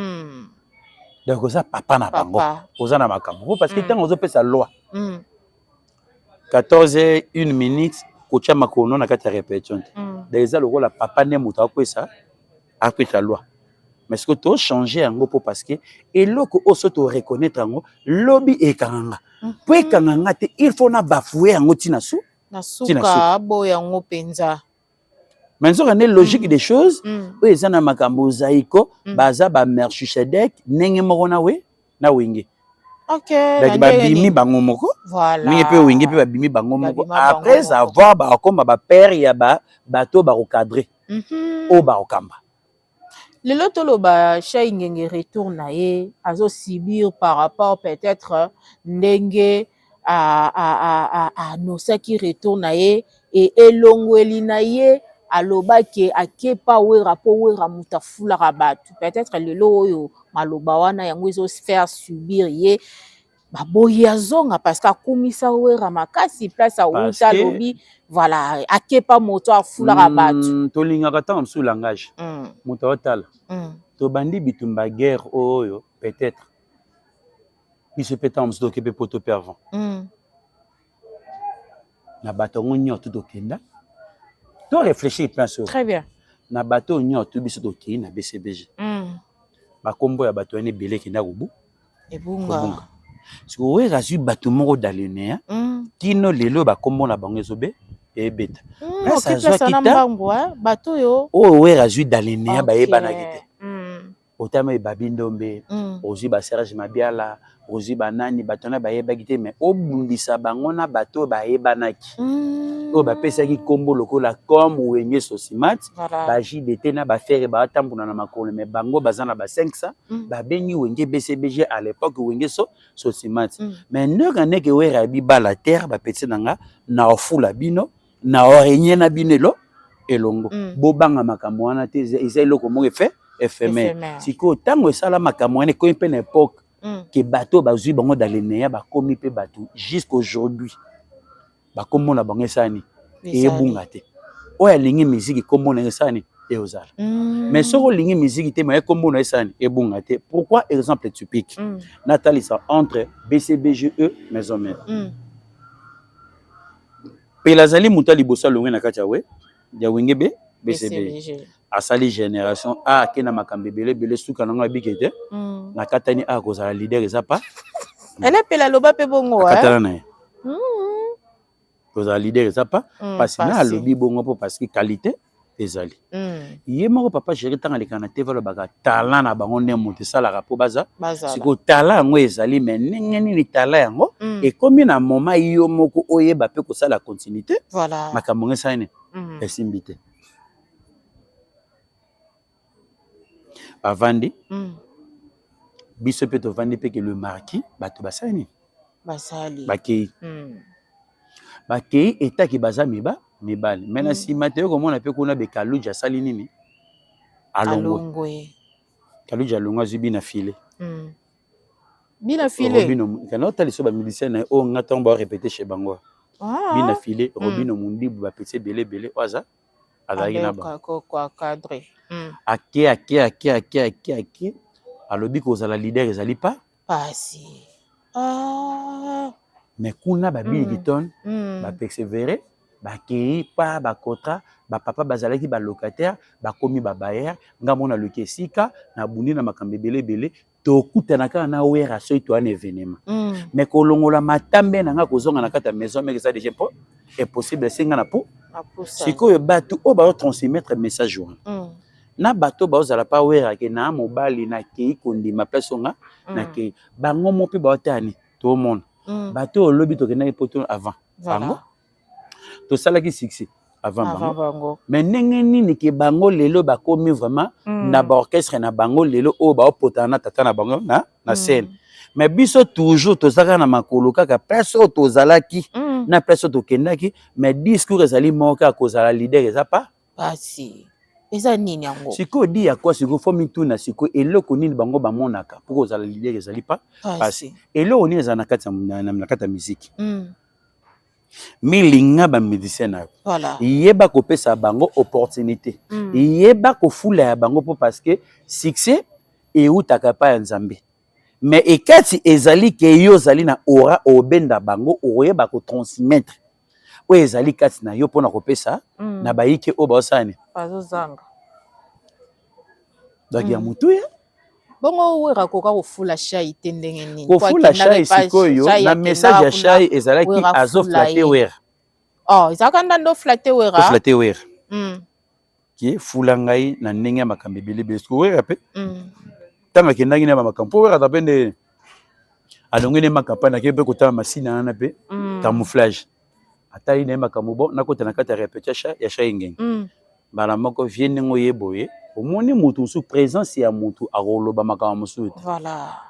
donc oza papa na bango oza na makambo po parce que ntango ozopesa loi 14h 1 minute kotia makono na kati ya répétition te donc eza lokola papa nde moto akweta loi mais ce que tu as changé yango po parce que eloko oso to reconnaître yango lobi ekanga po ekanga te il faut na bafouer yango tina su na suka bo yango penza mais nzoka ne logique des choses oyo eza na makambo zaiko baza ba Melchisedek ndenge moko na we na wenge donc babimi bango moko mingi mpe wenge mpe babimi bango moko après avoir bakoma bapère ya bato bakocadre oyo bakokamba lelo toloba Chai Ngenge retour na ye azo subir par rapport peut-être ndenge a nosaki retour na ye et elongweli na ye aloba ke akepa wera po wera mutafula rabatu peut-être lelo oyo maloba wana yango ezo faire subir ye baboyi azonga parce que akumisa wera makasi place a uta lobi voilà akepa moto afula rabatu tolingaka ntango mosusu langage moto otala tobandi bitumba guerre oyo peut-être biso mpe ntango mosusu tokepe poto mpe avant na bato yango nyonso tokenda to réfléchir place oyo très bien na bato oyo nyonso biso tokei na BCBG bakombo ya bato wana ebele ekenda ebunga siko oyo azwi bato moko dalenea kino lelo bakombo na bango ezobe ebeta place azwaki ta bato oyo azwi dalenea bayebanaki te otama babindombe ozwi baserge mabiala ozwi banani bato wana bayebaki te mais obundisa bango na bato bayebanaki oyo bapesaki kombo lokola comme wenge sosimat bajide te na bafere batambola na makolo mais bango baza na ba 500 babengi wenge BCBG à l'époque wenge sosimat mais ndenge wera bibala terre bapeti nanga na ofula bino na orenye na bino elongo bobanga makambo wana te eza eloko moko éphémère sikoyo ntango esala makambo wana ekomi mpe na époque ke bato bazwi bango dalenea bakomi mpe bato jusqu'aujourd'hui bakombo na bango esani eyebunga te oyo alingi miziki kombo na esani eozala mais soki olingi miziki te ma kombo na esani ebunga te pourquoi exemple typique natalisa entre BCBGE maison mère pela azali moto liboso alongwe na kati ya wenge BCBG asali génération ake na makambo ebele suka nango abiki te nakatani kozala leader eza pa elepela loba mpe bongo akatana na ye kozala leader eza pa parce na alobi bongo mpo parce que qualité ezali ye moko papa chéri ntango alekana na te valobaka talent na bango nde moto esalaka mpo baza sikoyo talent yango ezali mais ndenge nini talent yango ekomi na moma yo moko oyeba mpe kosala continuité makambo ngo esali esimbi te bavandi biso mpe tovandi mpe ke le marquis bato basali nini bakei etaki baza mibale me na nsima te okomona mpe kuna bekaluji asali nini alongwe kaluji alongwe azwi bina file Bina filé. Robino, quand on a les miliciens, on a tombé répéter chez Bango. Bina filé, Robino Mundi, petit belé, oza, avec une cadre. Ake. Alors, biko la leader, ils allaient pas. Passi. Mais kuna babi giton, ba persévérer, ba kei pa ba kontra, ba papa bazalaki ba locataire, ba komi ba bailleur, ngamona le kesika na bundi na makambe belé, to kutanaka na wera so to un événement. Mais kolongola matambe na nga kozonga na kata maison mais ça déjà pas est possible singa na po. Sikoyo batu o ba transmettre message wana. Na bato ba ozala pa wera ke na mobali na kei kondima place nga na kei bango mo pe ba otani tout le monde. Bato au lobby to kena poto avant. Bango. To salaki succès avant bango. Mais nini ke bango lelo ba komi vraiment na ba orchestre na bango lelo o ba opotana tata na bango na scène. Mais biso toujours to zaka na makolo kaka place o to zalaki na place o to kendaki mais discours ezali moka ko zala leader eza pas Passi. Eza nini yango? Siko di ya kwa siko fomi tuna siko eloko nini bango ba monaka pour ko zala leader ezali pas passi. Eloko nini ezana kata na kata musique. Milinga ba musicien. Voilà. Yeba ko pesa bango opportunité. Yeba ko fula ya bango pour parce que succès et utaka pa nzambe. Mais ekati ezali ke yo zali na ora obenda bango oyeba ko transmettre. O ezali kati na yo pona ko pesa na bayike o ba osani. Bazozanga. Donc ya mutu ya. Bongo wera koka kofula shai tendenge nini. Kofula shai sikoyo na message ya shai ezalaki azo flatter wera. Oh, ezaka ndando flatter wera. Flatter wera. Ki fula ngai na ndenge makambe belebe siko wera pe. Tanga kendaki na makambo wera tapende alongene makampa na kebe kotama masina na pe camouflage. Atali na makambo bon na kota na kata répétition ya shai ngeng. Bana moko vienne ngo yeboye. Omoni mutu sous présence ya mutu akoloba makambo musuti. Voilà.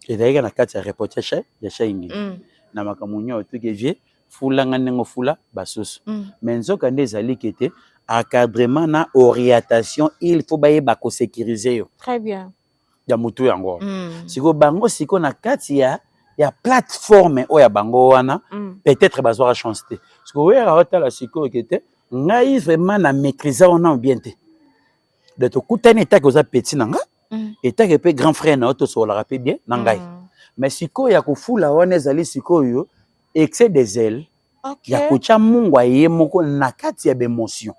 Et d'ailleurs na kati ya répétition ya shai ngeng. Na makambo nyo to ke vie fulanga nengo fula basusu. Mais nzoka ndezali kete encadrement na orientation il faut baye ba ko sécuriser yo. Très bien. Ya mutu yango. Siko bango siko na kati ya plateforme o ya bango wana peut-être bazwa chance te. Siko wera otala siko kete ngai vraiment na maîtriser on bien te. De to kutani eta ko za petit nanga eta ke pe grand frère na auto so la rapide bien nangai. Mais siko ya kufula wana ezali siko yo excès des ailes. Ya kocha mungu aye moko na kati ya émotion.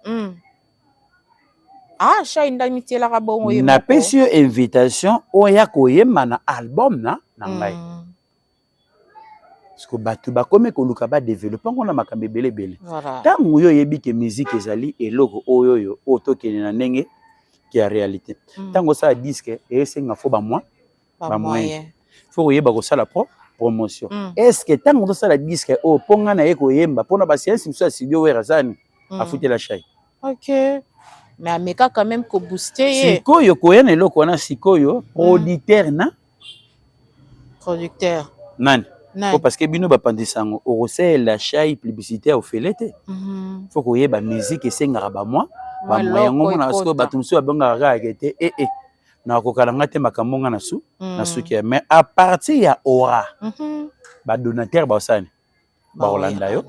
Ah, shai ndani tiela ka bongo yemo. Na pesi yo invitation oya koyemba na album na ngai. Parce que batu ba kome ko luka ba développer ngona makambe belé. Tangu yo yebi ke musique ezali eloko oyo oto kene na ndenge ki ya réalité. Tango ça disque et senga fo ba moyen. Faut yeba ko sala promotion. Est-ce que tango to sala disque o ponga na yeko yemba pona ba science mso studio wera zani afute la chai. OK. Mais ameka quand même ko booster ye. Sikoyo ko yana eloko na sikoyo producteur na producteur. Nani? Parce que bino ba pandisango o la chai publicité au felete. Faut ko yeba musique esenga ba mois yango na siko batumso abanga rakete na kokalanga te makambo na suki mais à partir ya aura ba donateur ba osani ba Rolanda yo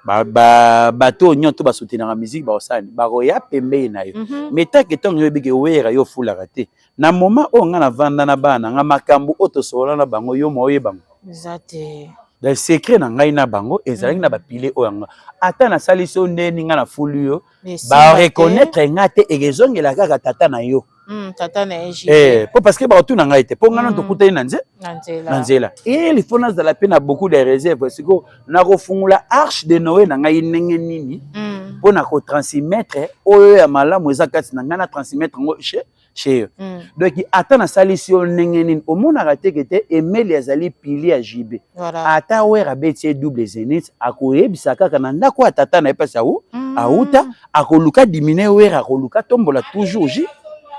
ba bato nyoto ba soutenir la musique ba osani ba roya pembe na yo mais tant que ton yo bige wera yo fula raté na moment o nga na vanda na bana nga makambo oto sola na bango yo moye bango exacte le secret na ngai na bango ezalaki na ba pile o yanga ata na saliso ndeni nga na fulu yo ba reconnaître ngate egezongela kaka tata na yo tata na eji parce que ba otu na ngai te po ngana to kutai na nzela il faut na zala pe na beaucoup de réserves parce que na kofungula arche de Noé na ngai ndenge nini po na ko transmettre oyo ya malamu ezakati na ngana transmettre ngo chez donc ata na salisio ndenge nini omona te Emeli azali pili ya jibe ata wera betie double zénith akoyebisa kaka na ndako atata na epasa auta akoluka dimine wera akoluka tombola toujours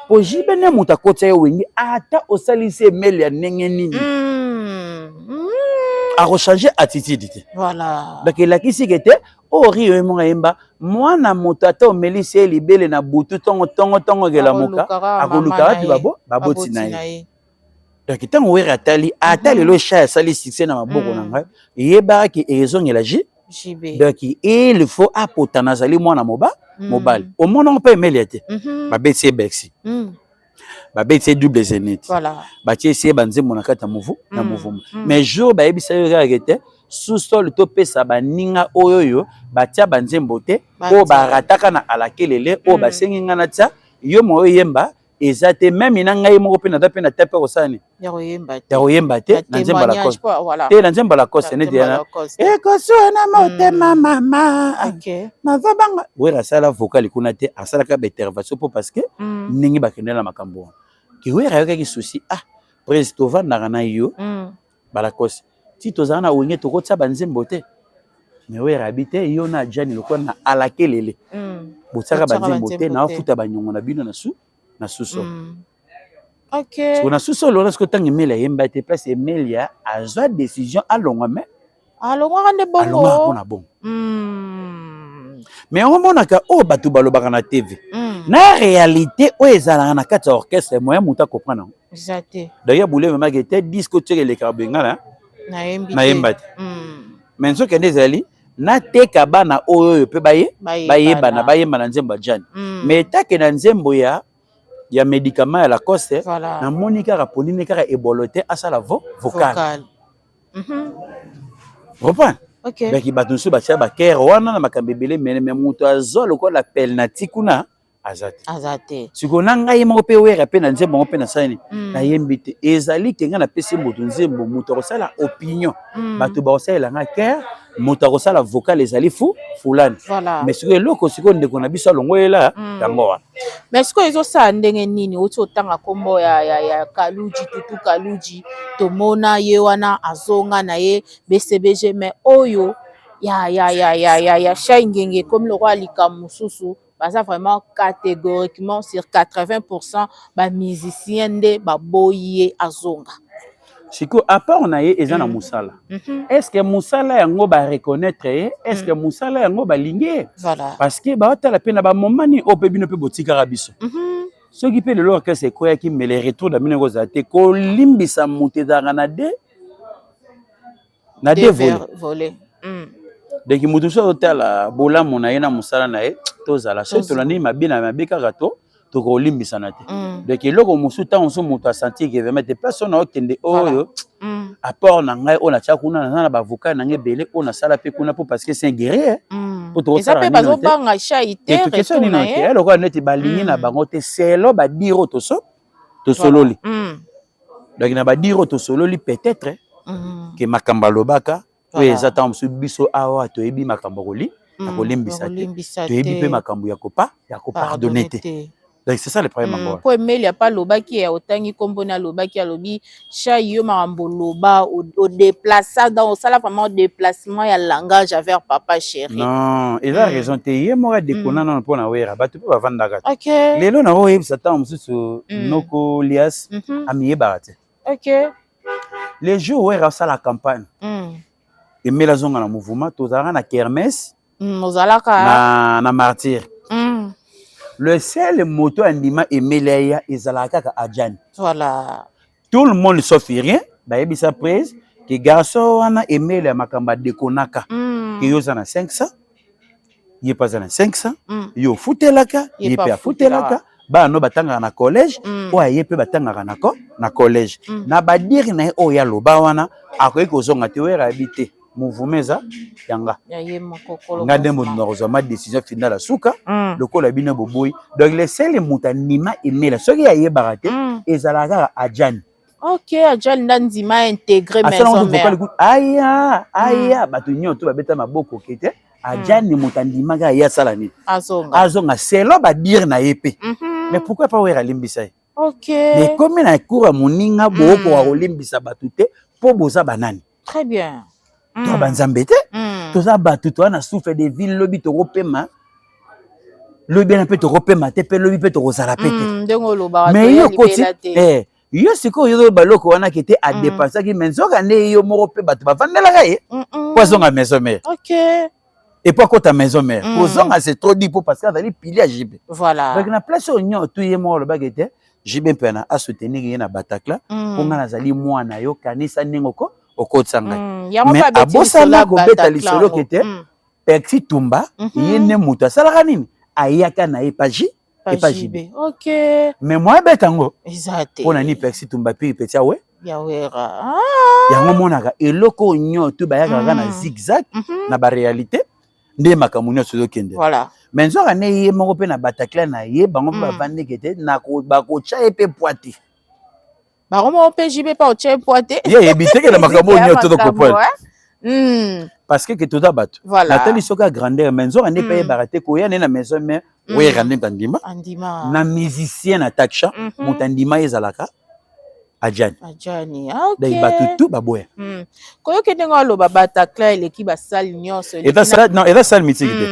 po jibe ne muta kota yo wengi ata osalisi Emeli ya ndenge nini a changer attitude. Voilà. Donc il a qui c'est que ori yo monga yemba mwana moto ata omelisi ye libele na butu tongo gela moka akoluka pi baboti na ye donc ntango were atali ata lelo cha asali succès na maboko na ngai yebaki ezongela donc il faut apotana azali mwana mobali omona mpe emeli te babeti ye bexi babeti ye double zénith batie esi ye banzembo na kati ya mouvement mais jour bayebisa yo kaka te sous-sol topesa baninga oyo batia banzembo te oyo barataka na alakelele oyo basengi nga na tia yo moyo yemba eza te même na ngai moko mpe naza mpe na te mpe kosani ya koyemba te na nzembo la cause te na nzembo la cause neti yana ekoswana motema mama nazobanga wera asala vocal kuna te asalaka baintervention mpo parce que ndenge bakendela makambo wana ke wera ayokaki susi prese tovandaka na yo balakose ti tozala na wenge tokotia banzembo te me wera abi te yo na jani lokola na alakelele botiaka banzembo te na ofuta banyongo na bino na suso so na suso lona siko tanga emeli ayemba te place emeli azwa décision alongwa me alongwaka nde bongo mpona bongo me omonaka oyo bato balobaka na tv na réalité oyo ezalaka na kati ya orchestre moya moto akomprendre yango d'ailleurs boule memaki te disque otiaka elekaka bengana nayemba te me nzoki nde ezali nateka bana oyo mpe bayebana bayemba na nzembo ya jani me etake na nzembo ya médicament ya Lacoste namoni kaka ponine kaka ebolo te asala vocal reprendre baki bato mosusu batia bakere wana na makambo ebele me moto azwa lokola pele na ti kuna aza te sikoyo na ngai moko mpe wera mpe na nzembo moko mpe nasali nayembi te ezali ke ngai napesi moto nzembo moto akosala opinion bato bakosalelanga kere moto akosala vocal ezali fulani mais sikoyo eloko sikoyo ndeko na biso alongoyela yango wana mais sikoyo ezosala ndenge nini oti otanga nkombo ya kaluji tutu kaluji tomona ye wana azonga na ye bcbg mais oyo ya shai ngenge komi lokola likambo mosusu baza vraiment catégoriquement sur 80% bamusicien nde baboyi ye azonga siko apart na ye eza na musala est-ce que musala yango bareconnaître ye est-ce que musala yango balingi ye parce que baotala mpe na bamomani oyo mpe bino mpe botikaka biso soki mpe lelo orchestre ekweyaki mele retour na bino ekozala te kolimbisa moto ezalaka na de volet donc moto so otala bolamu na ye na musala na ye tozala so tolandi mabe na mabe kaka tokolimbisana te donc eloko mosusu ntango so moto asentir ke vraiment te place oyo na okende oyo apport na ngai oyo natia kuna naza na bavocal na ngai ebele oyo nasala mpe kuna mpo parce que c'est un guerrier po tokosala bazobanga shai te eloko neti balingi na bango te selo badire oyo tosololi donc na badire oyo tosololi peut-être ke makambo alobaka oyo eza ntango mosusu biso awa toyebi makambo akolimbisa te toyebi mpe makambo ya kopardonne te donc c'est ça le problème encore po emeli apa lobaki ya otangi kombo na lobaki alobi shai yo makambo loba au déplacer dans osala vraiment déplacement ya langage vers papa chéri non il a raison te ye moko dekona nano mpona wera bato mpe bavandaka te lelo na oyebisa ntango mosusu noko lias amiyebaka te les jours wera osala campagne emeli azonga na mouvement tozalaka na kermesse na martyr le seul moto andima emeli aya ezalaka kaka adjani tout le monde sauf rien bayebisa prise ke garçon wana emeli ya makambo adekonaka ke yo oza na 500 ye mpe aza na 500 yo ofutelaka ye mpe afutelaka bana no batangaka na collège oyo ye mpe batangaka na collège na badiri na ye oyo aloba wana akoki kozonga te wera yabi te mouvement eza yanga nga nde moto nakozwa ma décision finale suka lokola bino boboyi donc le seul moto andima emela soki ayebaka te ezalaka kaka adjani adjani nda ndima intégré maison mère aya bato nyonso babeta maboko ke te adjani moto andimaka ye asala nini azonga selo badire na ye mpe mais pourquoi pas wera alimbisa ye mais komi na cour ya moninga bookoka kolimbisa bato te mpo boza banani très bien to banzambe te toza bato toza na souffle de ville lobi tokopema lobi na mpe tokopema te mpe lobi mpe tokozala pe te mais yo koti yo sikoyo oyo baloko wana ke te adépensaki mais nzoka nde yo moko mpe bato bavandelaka ye po azonga maison mare et puis à ta maison mère kozonga c'est trop dit pour parce que azali pili ya JB voilà donc na place onyo tout ye mo le bagete JB pena a soutenir ye na Bataclan pour nga nazali mwana yo kanisa ningoko okotsanga mais abosala ko beta lisolo kete Percy Tumba ye ne muta sala nini ayaka na epaji epaji OK mais moi betango exact pona ni Percy Tumba pi petit awe yawera yango monaka eloko nyo to bayaka na zigzag na ba réalité nde makambo nyonso ezokende voilà mais nzoka ne ye moko mpe na Bataclan na ye bango mpe bavandeke te bakotya ye mpe poite bango moko mpe JB pa otya poite ye yebi teke na makambo oyo to comprendre parce que toza bato natali soki a grandeur mais nzoka nde mpe yebaka te koya nde na maison mare oyeka nde moto andima na musicien na taksha moto andima ezalaka Adjani OK bato tu baboya koyoki ndenge aloba Bataclan eleki basali nyonso eza sale mitiki te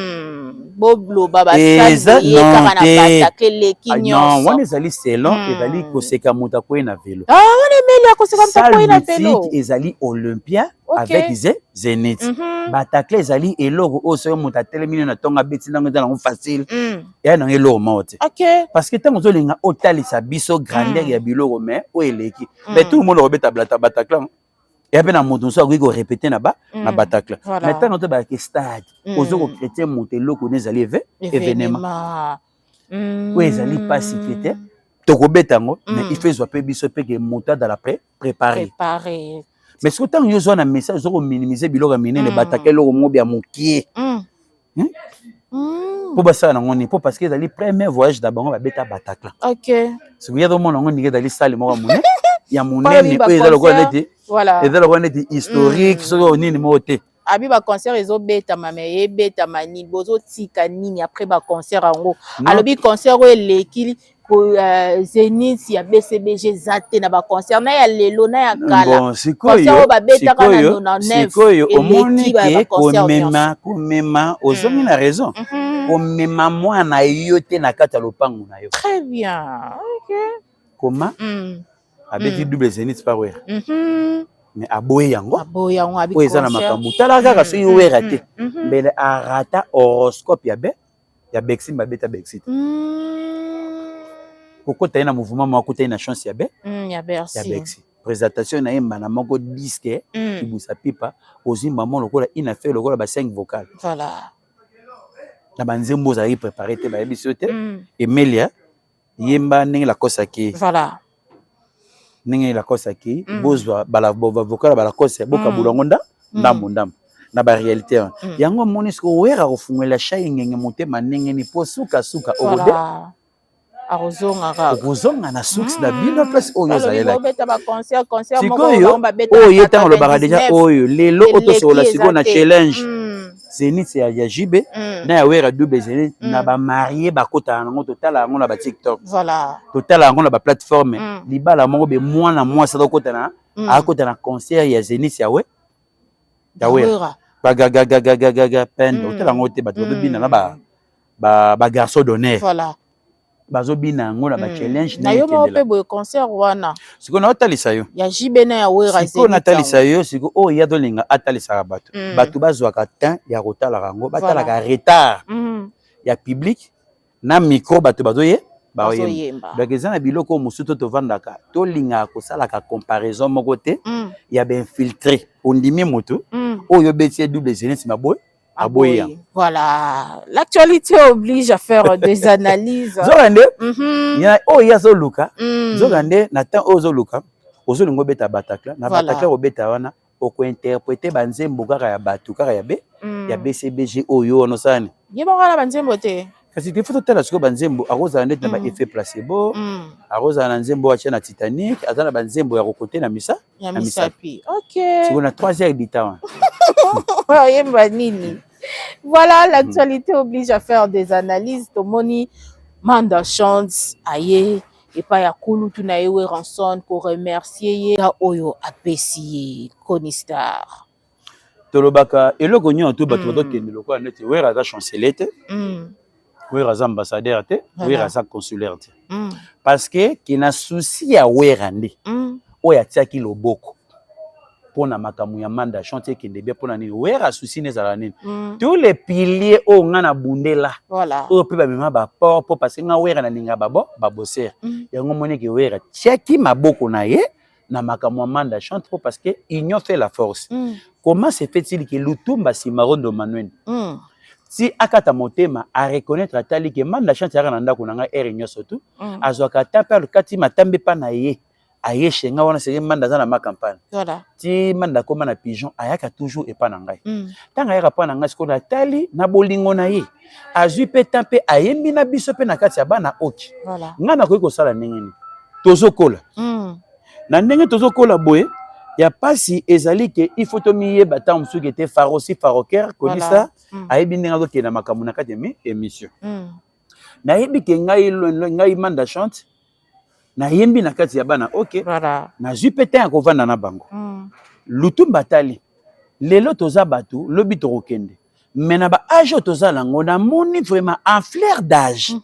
boloba basali ye kaka na Bataclan eleki nyonso wana ezali selon ezali koseka moto akoyi na velo wana emeli akoseka moto akoyi na velo ezali Olympia avec Zénith Bataclan ezali eloko oyo soki moto atelemi na ntongo abeti ntango eza nango facile eya nango eloko moko te parce que ntango ozolinga otalisa biso grandeur ya biloko mais oyo eleki mais tout le monde akobeta Bataclan eya mpe na moto mosusu akoki korepete na Bataclan mais ntango tobaki stade ozo kokrete moto eloko ne ezali événement oyo ezali mpasi te te tokobeta yango mais il faut ezwa mpe biso mpe ke moto adala préparé mais soki ntango yo ozwa na message ozo kominimize biloko ya minene Bataclan eloko moko ya mokie mpo basala nango nini mpo parce que ezali premier voyage na bango babeta Bataclan soki ya tomona yango ndenge ezali sale moko ya monene oyo eza lokola neti historique soki onini moko te abi baconcert ezobetama me ebetama nini bozotika nini après baconcert yango alobi concert oyo eleki Zénith ya BCBG eza te na baconcert na ya lelo na ya kala concert oyo babetaka na 99 sikoyo omoni ke komema ozongi na raison komema mwana yo te na kati ya lopango na yo très bien koma abeti double Zénith par wera mais aboye yango oyo eza na makambo tala kaka soki wera te mbele arata horoscope ya Bexi babeta Bexi kokota ye na mouvement moko akota ye na chance ya Bexi présentation na ye mbana moko disque kibusa pipa ozimba mo lokola ina fait lokola ba 5 vocal na banzembo ozalaki préparé te bayebi so te Emelia yemba ndenge lakosaki ndenge lakosaki bozwa vocal balakosa bokabula yango ndambo na ba réalité yango moni siko wera kofungwela shai ngenge motema ndenge ni po suka obode akozonga na suks na bino place oyo ozalelakisikoyo oyo ye ntango olobaka deja oyo lelo otosokola sikoyo na challenge Zénith ya JB na ya wera double Zénith na bamarie bakotana nango totala yango na batiktok totala yango na baplateforme libala moko be mwana mwasi akokotana akotana concert ya Zénith ya wera bagagagagagaga pende otala yango te bato bazobina na bagarçon d'honneur bazobina yango na bachallenge na yo moko mpe boye concert wana sikoyo naotalisa yo ya JB na ya wera sikoyo natalisa yo sikoyo oyo ya tolinga atalisaka bato bazwaka temps ya kotalaka yango batalaka retard ya public na micro bato bazoyemba donc eza na biloko mosusu to tovandaka tolingaka kosalaka comparaison moko te ya bainfiltré ondimi moto oyo obeti ye double Zénith maboye voilà, l'actualité oblige à faire des analyses. Zogande, ya zoluka, zogande na temps ozoluka, ozolingo beta Bataclan, na Bataclan obeta wana oko interpréter banzembo kaka ya batu kaka ya BCBG oyo no sani. Yeba ngala banzembo te. Kasi te foto tala siko banzembo akoza net na ba effet placebo, akoza na nzembo wa na Titanic, azana banzembo ya kokote na misa, na misapi. OK. C'est on a 3 heures du temps. Voilà, l'actualité oblige à faire des analyses. Tomoni manda chance aye et pas ya kulu tuna yewe ranson ko remercier ya oyo apesi Konistar. Tolobaka eloko nyo to bato to kende lokwa neti wera za chancelete. Wera za ambassadeur te, wera za consulaire te. Parce que kina souci ya wera ndi. Oya tiaki loboko. pour na makamu ya manda chantier qui bien pour na nini wera souci nezala nini tous les piliers o nga na bundela voilà o pe ba mema ba port pour parce que nga wera na ninga babo ba bosser yango moni ke wera cheki maboko na ye na makamu ya manda chantier pour parce que union fait la force comment se fait-il que Lutumba Simarondo Manuel si akata motema a reconnaître atali que manda chantier na ndako na nga erinyo surtout azwaka tape le kati matambe pa na ye aye shenga wana sege manda za na ma campagne voilà ti manda koma na pigeon ayaka toujours epa na ngai tanga ayaka pa na ngai sikola tali na bolingo na ye azwi pe tampe ayembi na biso pe na kati ya bana oki voilà nga na koyi kosala ndenge nini tozokola na ndenge tozokola boye ya pasi ezali ke il faut to miyeba ntango mosuki ete farosi faroker konisa ayebi ndenge azokende makambo na kati ya émission nayebi ke ngai manda chante na yembi na kati ya bana ok na zwi pe ya kovanda na bango Lutumba tali lelo toza bato lobi tokokende mais na ba âge toza lango na moni vraiment en flair d'âge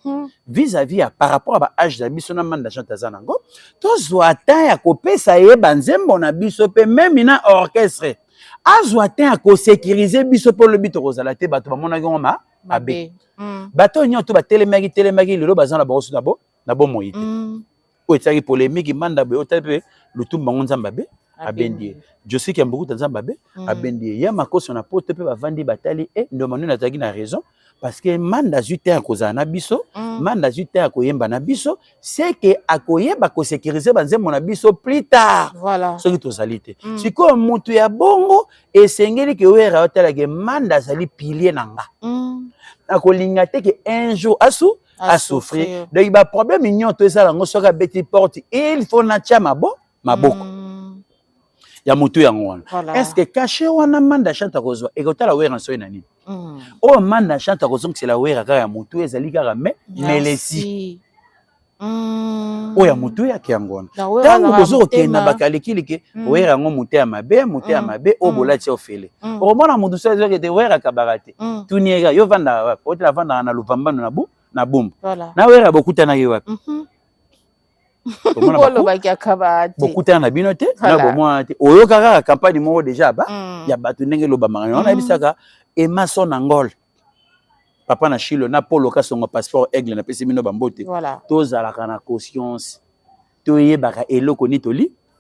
vis-à-vis ya par rapport à ba âge na biso na manda chante aza nango tozwa ta ya kopesa ye banzembo na biso pe même na orchestre azwa ta ya kosécuriser biso po lobi tokozala te bato bamonaki ngo mabe bato nyonso batelemaki lelo baza na baoso na bomoi te o etiaki polémique manda be otape Lutumba ngonzamba be abendi Josi Kiambukuta nzamba be abendi ya makoso na poto pe bavandi batali ndo manu na tagi na raison parce que manda zute akozana na biso manda zute akoyemba na biso c'est que akoyeba ko sécuriser banzembo na biso plus tard voilà soki tozali te sikoyo mutu ya bongo esengeli ke wera otala ke manda zali pilier na nga akolinga te ke un jour à souffrir. Donc il y a problème mignon tout ça là soka beti porte il faut na tia maboko. Ya mutu ya ngwana. Est-ce que caché wana manda chanta kozwa et kotala wera nso na nini? Oh manda chanta kozwa c'est la wera ka ya mutu ezali kaka melesi. Oh ya mutu ya kiangona. Tango bozo okenda bakalekili ke wera ngo mutu ya mabe o bolati ofele. O mona mutu sa ezali ke wera kabarate. Tuniega yo vanda wa otela vanda na luvambano na bu na bombe na wera bokutana ye wapi bolo bakia kabati bokutana na bino te na bomwa te oyoka kaka campagne moko déjà ba ya bato ndenge loba mangana na bisaka Emerson Angol papa na Chilo na Polo Kasongo passeport aigle na pesi mino bambote tozalaka na conscience toyebaka eloko ni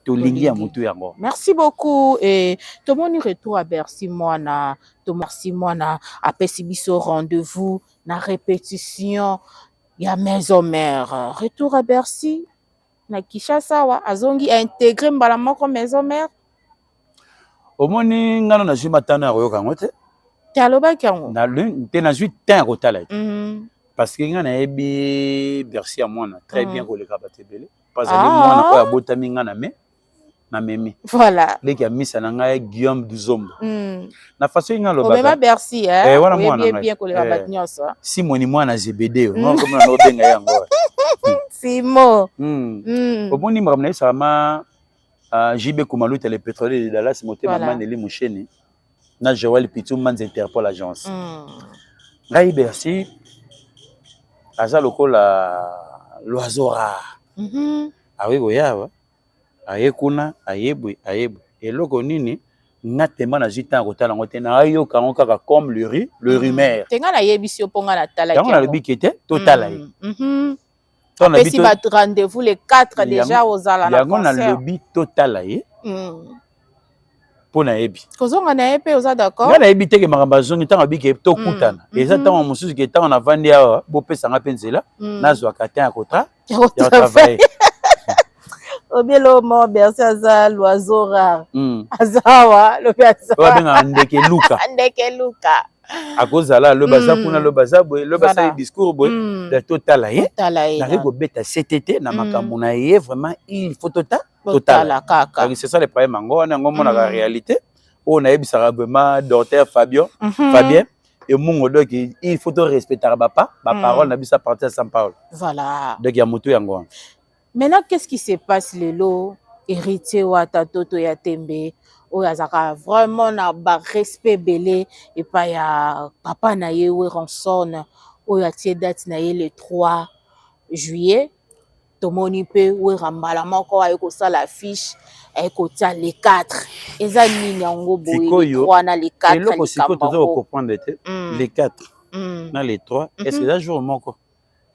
tolingi ya mutu yango. Merci beaucoup et tomoni retour à Bercy mwana merci mwana apesi biso rendez-vous na répétition ya maison mère retour à Bercy na Kinshasa wa azongi a intégré mbala moko maison mère omoni ngana na juma tana ya koyoka ngo te talobaki yango na te na jui temps kotala parce que ngana yebi Bercy ya mwana très bien koleka batebele parce que mwana oyo abotami ngana me na memi voilà leki ya misa na ngai Guillaume Duzombo na façon inga lo baba Bercy wana mwana bien koleka batnyoso Simoni mwana Zebedeo ngo comme na obenga yango Simo oboni mramna sama JB Kumaluta le pétrolier de Dallas motema maneli musheni na Joël Pitou Mans Interpol agence ngai Bercy aza lokola l'oiseau rare awe goyawa ayekuna ayebwe eloko nini natema na jita kotala ngote na ayo kango kaka comme le rumeur tenga na yebisi oponga na tala yango na lobi kete totala ye apesi ba rendez-vous les 4 déjà aux ala na yango na lobi totala ye pona yebi kozonga na yepe oza d'accord ngana yebi teke makamba zongi tanga bike tokutana eza tanga mosusu ke tanga na vandi awa bopesa nga penzela nazwa katin ya kotra ya travail Obelo mo Bercy aza l'oiseau rare azawa lo Bercy obenga ndeke luka akozala lo baza kuna lo baza boy lo baza discours boy de totala ye na ko beta CTT na makambo na ye vraiment il faut totala kaka c'est ça le problème ngo na ngo mona la réalité on a ebisaka vraiment docteur Fabien et mungo donc il faut respecter papa ba parole na bisa partir sans parole voilà donc ya mutu yango. Maintenant, qu'est-ce qui se passe lelo héritier wa tatoto ya tembe o yazaka vraiment na ba respect belé et pas ya papa na ye we ranson o ya tie date na ye le 3 juillet tomoni pe wera mbala moko ayeko sala fiche ayeko tia les 4 eza nini yango boye les 3 na les 4 eloko siko tozo comprendre te les 4 na les 3 est-ce que ça jour moko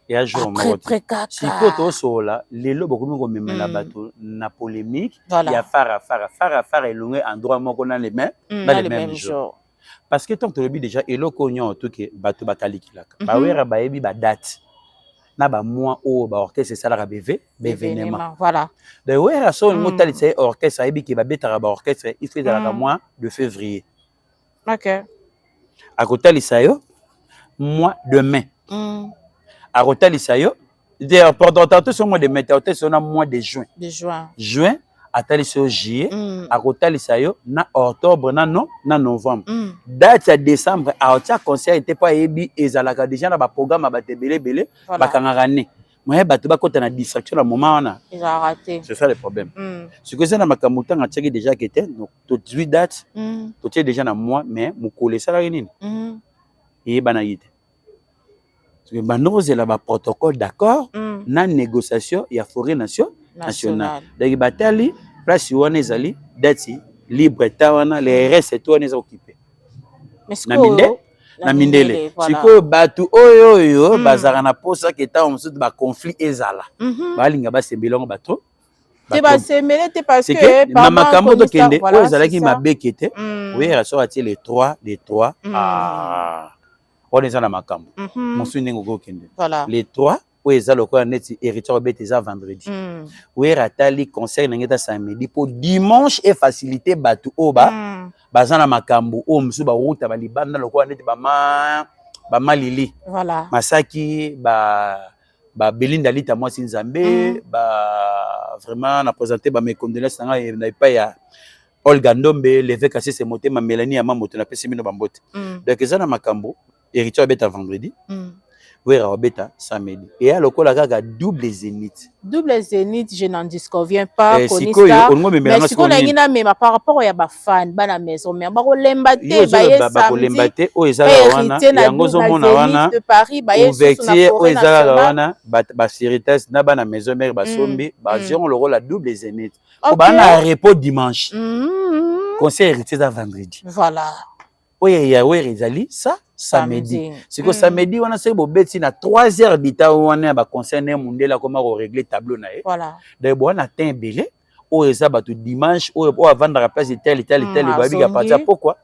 ya jour moko siko tosola lelo bokomi komemela bato na polémique ya fara elongwe endroit moko na les mêmes jours parce que tant que lobi déjà eloko nyo to ke bato bakalikilaka bawera bayebi ba date na ba mois o ba orchestre salaka événement voilà de wera so ngotali c'est orchestre ayebi ke ba betara ba orchestre il fait dans le mois de février. OK à kotali sayo mois de mai à kotali sayo pendant tantôt sur mois de mai sur na mois de juin atali so juillet à kotali sayo na octobre na novembre date à décembre à tia concert était pas yebi ezalaka déjà na ba programme ba tebele ba kangakane moi bato ba kota na distraction na moment wana ils ont raté c'est ça le problème ce que c'est na makamuta nga tcheki déjà que était donc tout 18 dates tout est déjà na mois mais mukole sala nini et bana yite parce que banozela ba protocole d'accord na négociation ya forêt nationale donc batali place wana ezali date libre tawana les restes to wana occupé na mindele siko batu oyo bazaka na posa ke ta musu ba conflit ezala balinga basembelongo bato te basemele te parce que na makambo to kende oyo ezalaki mabekete oui raso ati les 3 on est na makambo musu ndenge go kende les 3 oyo eza lokola neti héritier obet eza vendredi oui ratali concert ngeta samedi pour dimanche et faciliter batu oba bazana makambo o musu ba ruta ba libanda lokola neti ba malili voilà masaki ba Belinda Lita moi Nzambe ba vraiment na présenter ba mes condoléances na pas ya Olga Ndombe l'évêque assez c'est moté ma Mélanie ama moto na pesi mino bambote donc ezana makambo héritier obet vendredi oui Robeta samedi et à lokola kaka double zénith je n'en disconviens pas konista mais si on a ngina mais par rapport ya ba fan bana maison mais ba ko lemba te ba ye samedi o ezala wana yango zo mona wana de Paris ba ye ouverture o ezala wana ba séritas na bana maison mère ba sombi ba zion le rôle double zénith ko bana repos dimanche concert héritier ça vendredi voilà oye ya wera ezali ça samedi c'est que samedi on a c'est bobeti na 3h d'ita wana ba concerne mundela comment régler tableau na voilà de bon na temps belé o eza ba dimanche o vendre la place de tel babi ka partir pourquoi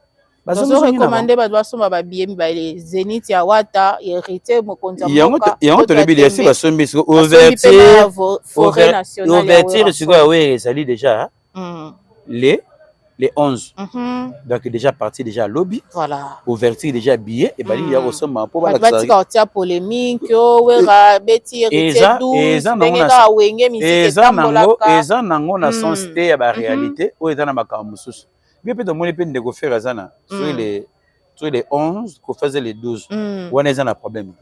bazo recommander ba doit somba ba billet ba les zénith ya wata hérité mo konza moka yango to le billet c'est ba sombi ouverture c'est quoi ouais ezali déjà les 11 donc déjà parti déjà à lobby voilà ouverture déjà billet et bali ya ressemble pour la sortir polémique wera beti hérité 12 ngeka wenge musique tambolaka eza nango na sens te ya ba réalité o eza na makambo mususu bien peut tomoni pe ndeko faire azana sur les 11 ko faisait les 12 wana eza na problème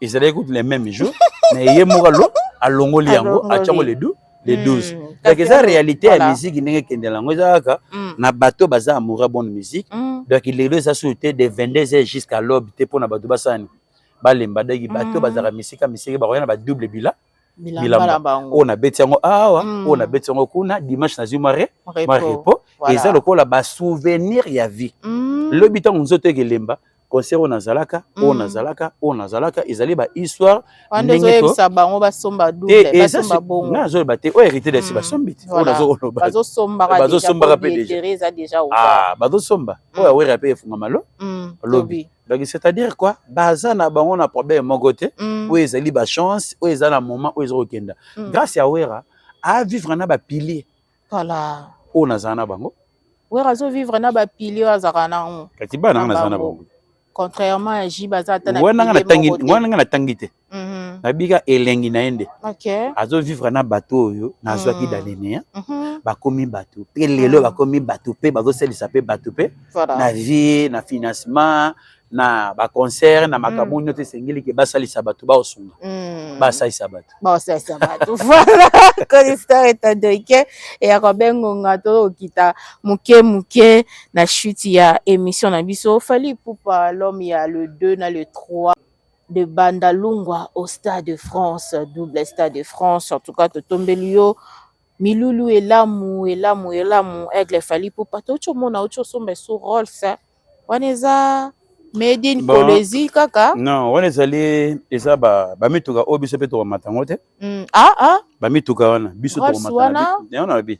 ils allaient écouter les mêmes jours mais yemo lo alongoli yango achango les 12 donc eza réalité ya musique ndenge kendela ngo ezaka na bato baza amoureux bonne musique donc il les a sauté de 22h jusqu'à l'aube te pona bato basani balemba daki bato bazaka musique ba koyana ba double bilamba on a beti yango awa on a beti yango kuna dimanche na zumare repo eza lokola ba souvenir ya vie lobi tango nzoto ekelemba concert on azalaka ezali ba histoire ndenge to bango basomba double basomba bongo na zo baté o hérité de si basombi on azo bazosomba déjà bazosomba o awera pe efunga malo lobby donc c'est-à-dire quoi bazana bango na problème mon côté o ezali ba chance o ezala moment o ezo kenda grâce à wera a vivre na ba pilier voilà o nazana bango wera zo vivre na ba pilier azaka na katiba na nazana bango contrairement à Jibazata na wana na tangite na bika elengi na ende azo vivre na bateau oyo na zwaki dalene bakomi bateau pe lelo bakomi bateau pe bazo selisa pe bateau pe na vie na financement na ba concert na makambo nyote sengeli ke basalisa bateau ba osunga basalisa bateau voilà quand histoire est andrike et ya kobengo ngato okita muke na chute ya émission na biso fali poupa l'homme ya le 2 na le 3 de Bandalungwa au Stade de France, double Stade de France. En tout cas, Totombelio, Milulu elamu, Aigle Fali Poupa, Tocho Mona, Ocho Sombe sous rôle, ça. Waneza, Medine Kolezi, kaka. Non, on est allé, et ça, mituka, oh, biso pe to matangote. Mituka, wana, biso to matangote. On a bi.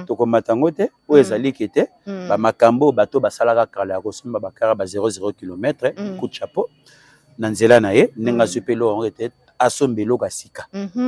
To matangote, ou ezali kete, makambo, bateau, basalaka kala, kosumba bakara, 0,0 km, coup de chapeau. Nanzela na ye, nenga supelo, on était asombelo kasika.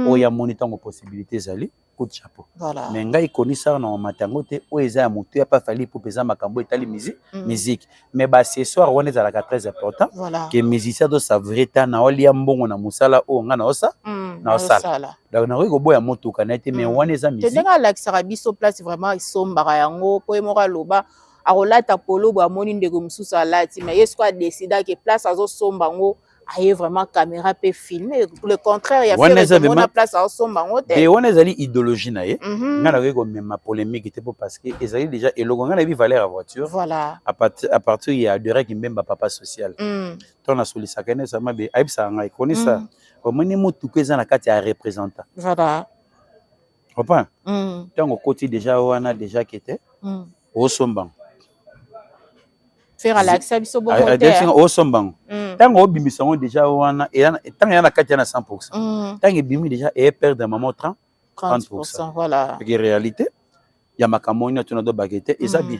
Oya monitango possibilité zali. Coup de chapeau. Voilà. Mais ngai koni ça na matangote o eza ya mutu ya pa fali pour pesa makambo etali musique mais ba ce soir on est à la très important que musicien do savourer ta na olia mbongo na musala o nga na osa na osala donc na ko boya moto kana te mais on est à musique tenga la biso place vraiment isombaka yango po emoka loba akolata polo bo amoni ndeko mususu alati mais yesko a décidé que place azo somba ngo aye vraiment caméra peut filmer le contraire il y a fait vraiment place à somba ngo te et on est allé idéologie na ye nga na ko même polémique était parce que ezali déjà eloko nga na bi valeur à voiture voilà à partir il y a direct mbemba papa social ton na solisa kene ça mabe aibsa nga ikoni ça omoni mutu kweza na kati ya représentant voilà papa tango koti déjà wana déjà kete au somba faire l'accès biso bon au sombango tango obimisanga déjà wana et tango yana kati na 100% tango bimi déjà et perdre de maman 30% voilà en réalité ya makamoni tuna do bagete ezabi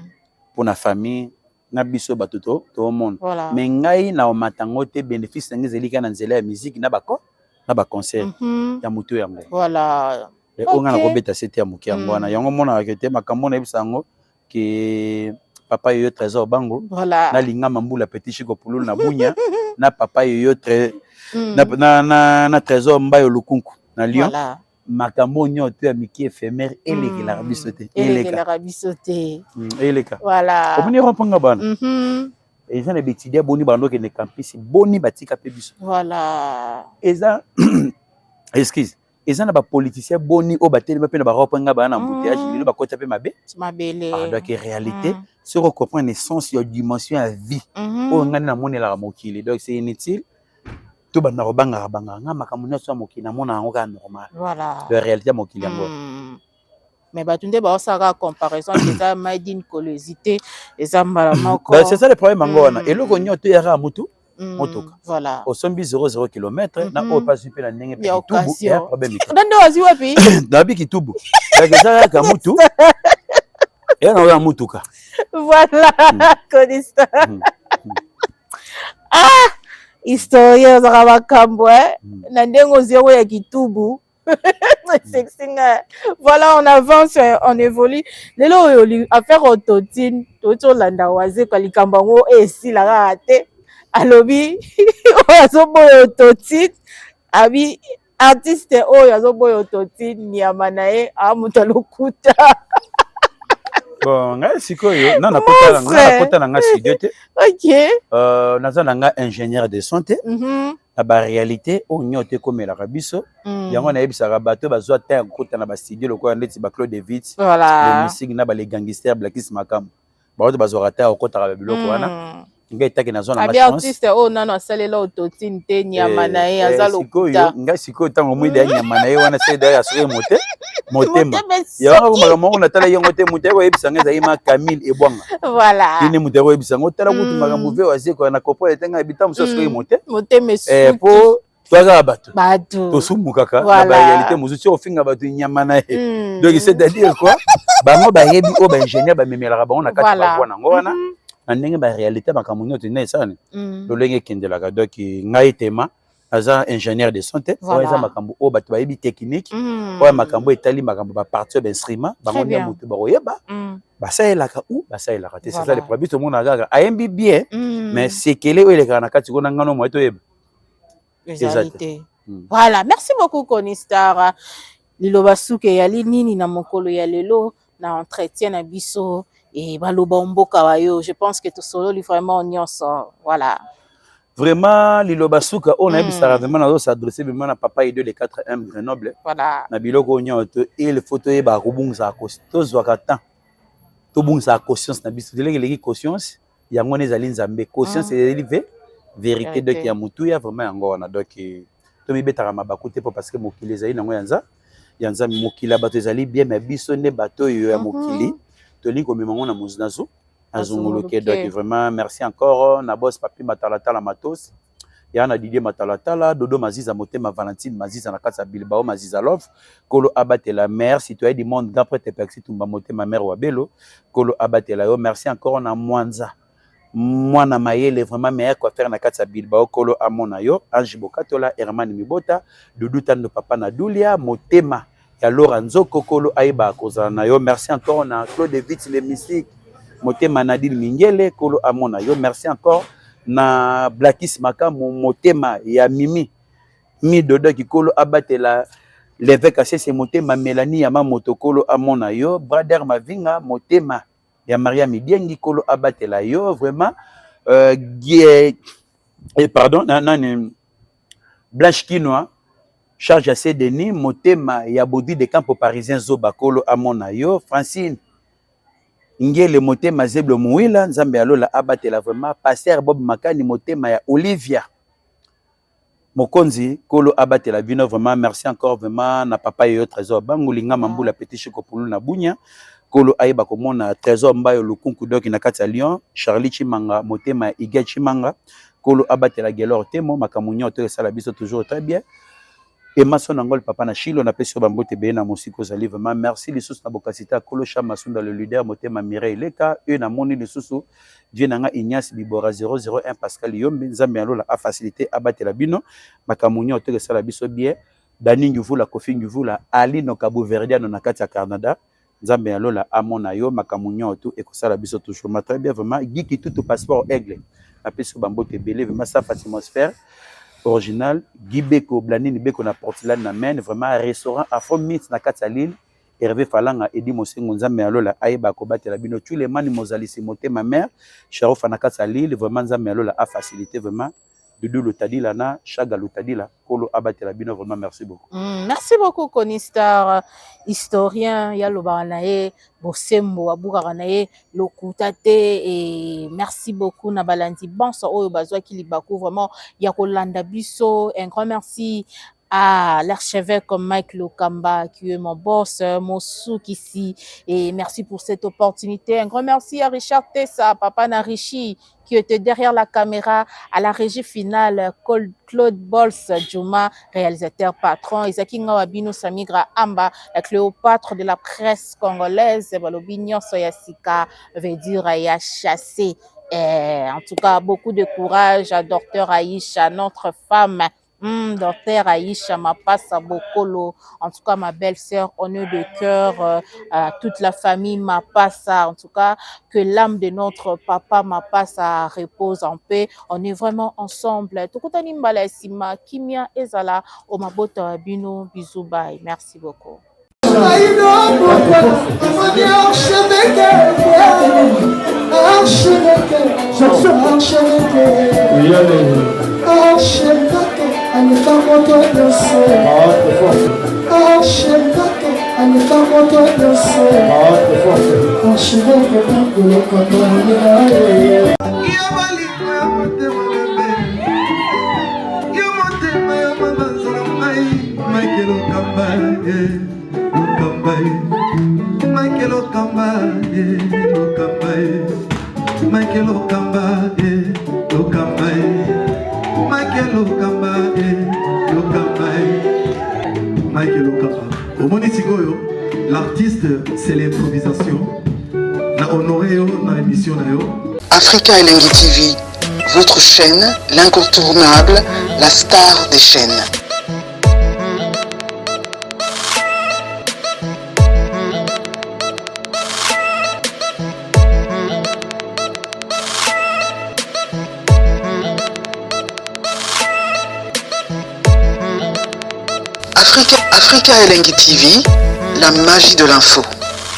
pour la famille na biso batuto to monde mais ngai na matango te bénéfice ngezeli kana nzela ya musique na concert ya mutu yango voilà et on a robeta c'était ya muki yango wana yango mona akete makamona bisango que papa yoyo trésor bango na linga mambula petit chiko pululu na bunya na papa yoyo na trésor mbayo lukunku na Lyon makambo nyoto ya miki éphémère elekela bisote eleka voilà omoni rompanga bana eza na betidia boni bando ke ne campus boni batika pe biso voilà eza excuse eza na ba politicien boni o batelema pe na ba rompanga bana embouteillage lelo bakota pe mabele donc en réalité si on comprend l'essence et la dimension à vie on a na moni la mokili donc c'est inutile to bana robanga nga makamuna so mokili na mona ngo ka normal voilà de réalité mokili ngo mais batunde ba osaka comparaison déjà Medine Kolezité eza mbala moko c'est ça le problème ngo wana eloko nyoto ya ra mutu motoka voilà au sombi 0,0 km na o pas super la ndenge pe tubu ya problème ndando wazi wapi dabi kitubu donc ça ka mutu et on a mutuka voilà Konista historia za makambo na ndengo zero ya kitubu voilà on avance on évolue lelo affaire autotune toto landa waze kwa likamba ngo esila kate alobi azoboya autotune abi artiste oyo azoboya autotune nyama na ye amuta lokuta bon ngai sikoyo na kota na nga studio te naza na nga ingénieur de santé na ba réalité o nyote komelaka biso yango na yebisaka bato bazwa ta kota na ba studio lokola ndeti ba Claude David le musique na ba les gangsters Blackis Makam bato bazwa ta kota biloko wana ngai taki na zona chance artiste o nano asalela autotune te nyama na ye aza lokuta ngai sikoyo tango mwida ya nyama na ye wana c'est d'ailleurs asure motema yango komaka moko na tala yango te mutu ko yebisanga za ima Camille Ebwanga voilà ini mutu ko yebisanga tala kutu makambo ve waziko na kopo etenga ebita musoso ko motema po twaza bato to sumu kaka na ba réalité muzuti ofinga bato nyama na ye donc c'est-à-dire quoi bango ba yebi o ba ingénieur ba memelaka bango na kati ba bwana ngo wana na ndenge ba réalité makambo nyoto ne sana lolenge kendelaka donc ngai tema aza ingénieur de santé oza makambo o bato bayebi technique oya makambo etali makambo ba partie d'instrument bango ndia mutu bakoyeba basalelaka ou basalelaka te c'est ça le problème tout le monde kaka ayembi bien mais sekele oyo elekaka na kati kona ngano mo etoyeba voilà merci beaucoup Konistar liloba suke yali nini na mokolo ya lelo na entretien na biso et baloba mboka wayo je pense que tout solo vraiment nyonso voilà vraiment liloba suka on a bisara vraiment na s'adresser vraiment na papa et de les 4M Grenoble voilà na biloko nyoto et le photo e ba robungza to zwaka temps to bungza conscience na biso deleke conscience yango nezali nzambe conscience elive vérité donc ya mutuya vraiment yango wana donc to mibetaka mabaku te parce que mokili ezali nango yanza mokili bato ezali bien mais biso nde bato yo ya mokili toli komema ngo na muzinazo azunguluke donc vraiment merci encore na boss papi matalatala matos ya na Didier Matalatala Dodo Maziza Motema Valentine Maziza na kati ya Bilbao Maziza Love Kolo Abatela mère citoyen du monde d'après tes persi tumba Motema mère Wabelo Kolo Abatela yo merci encore na Mwanza mwana mayele vraiment meilleur quoi faire na kati ya Bilbao Kolo amona yo Ange Bokatola Herman Mibota Doudou Tando Papa na Dulia Motema ya Lorenzo Kokolo Aiba kozala na yo merci encore na Claude Vitz le mystique Motema Nadine Mingele Kolo amona yo merci encore na Blackis Makamu Motema ya Mimi mi dodo kikolo abatela l'évêque assez Motema Mélanie ya Motokolo amona yo brother Mavinga Motema ya Maria Midiengi kolo abatela yo vraiment pardon nan Blanche Kinoa charge assez Denis Motema ya Bodi de Campo Parisien Zoba kolo amona yo Francine Ngele Motema Zeblo Mouila Nzambe alola abatela vraiment pasteur Bob Makani Motema ya Olivia Mokonzi Kolo abatela bino vraiment merci encore vraiment na papa yo trésor bangulinga mambula petit chikopulu na bunya Kolo aiba komona trésor mbayo lukunku doki na kati ya Lyon Charlie Chimanga Motema Iga Chimanga Kolo abatela gelor temo makamunyo to sala biso toujours très bien. Et ma son angol papa na Chilo na peso bambote be na musiko zali vraiment merci les sous na bokasita Kolo Chama Sunda le leader Motema Mireille Leka et na moni les sous Dienanga Ignace Bibora 001 Pascal Yombe Nzambe alola a facilité abatela bino makamunyo to sala biso bien Dani Nguvula Kofi Nguvula Ali no Cabo Verdiano na kati ya Canada Nzambe alola amona yo makamunyo to ekosala biso toujours ma très bien vraiment giki tout passeport aigle na peso bambote belé vraiment sa atmosphère original Gibeko Blanini Beko na Portland na men vraiment restaurant Afro Mix na kati ya Lille Hervé Falanga Edi Mosengo Nzambe alola aiba ko batela bino tous les mani mozali se Motema mère Charouf na kati ya Lille vraiment Nzambe alola a facilité vraiment Doudou Lotadila na Chaga Lotadila Kolo abatela bino vraiment merci beaucoup. Merci beaucoup Konistar historien ya lobanae Bosembo Abukaranae Lokutate et merci beaucoup na balandi bonso oyo bazwa kilibaku vraiment ya kolanda biso un grand merci à l'archevêque Mike Lokamba qui est mon boss, mon souk ici et merci pour cette opportunité. Un grand merci à Richard Tessa, Papa Narichi qui était derrière la caméra, à la régie finale Claude Bols Djouma, réalisateur patron, Isaki Ngawabino Samigra Amba, la Cléopâtre de la presse congolaise, Balobignon Soyasika veut dire ya chassé. En tout cas, beaucoup de courage à Docteur Aïcha, notre femme. Docteur Aïcha Mapassa Bokolo, en tout cas ma belle-sœur, honneur de cœur, toute la famille Mapassa, en tout cas que l'âme de notre papa Mapassa repose en paix. On est vraiment ensemble. Tukutani mbala sima kimia ezala o mabota bino bisous bye. Merci beaucoup. L'artiste, c'est l'improvisation. Na honoré dans l'émission. Africa Elengi TV, votre chaîne, l'incontournable, la star des chaînes. Africa Elengi TV, la magie de l'info.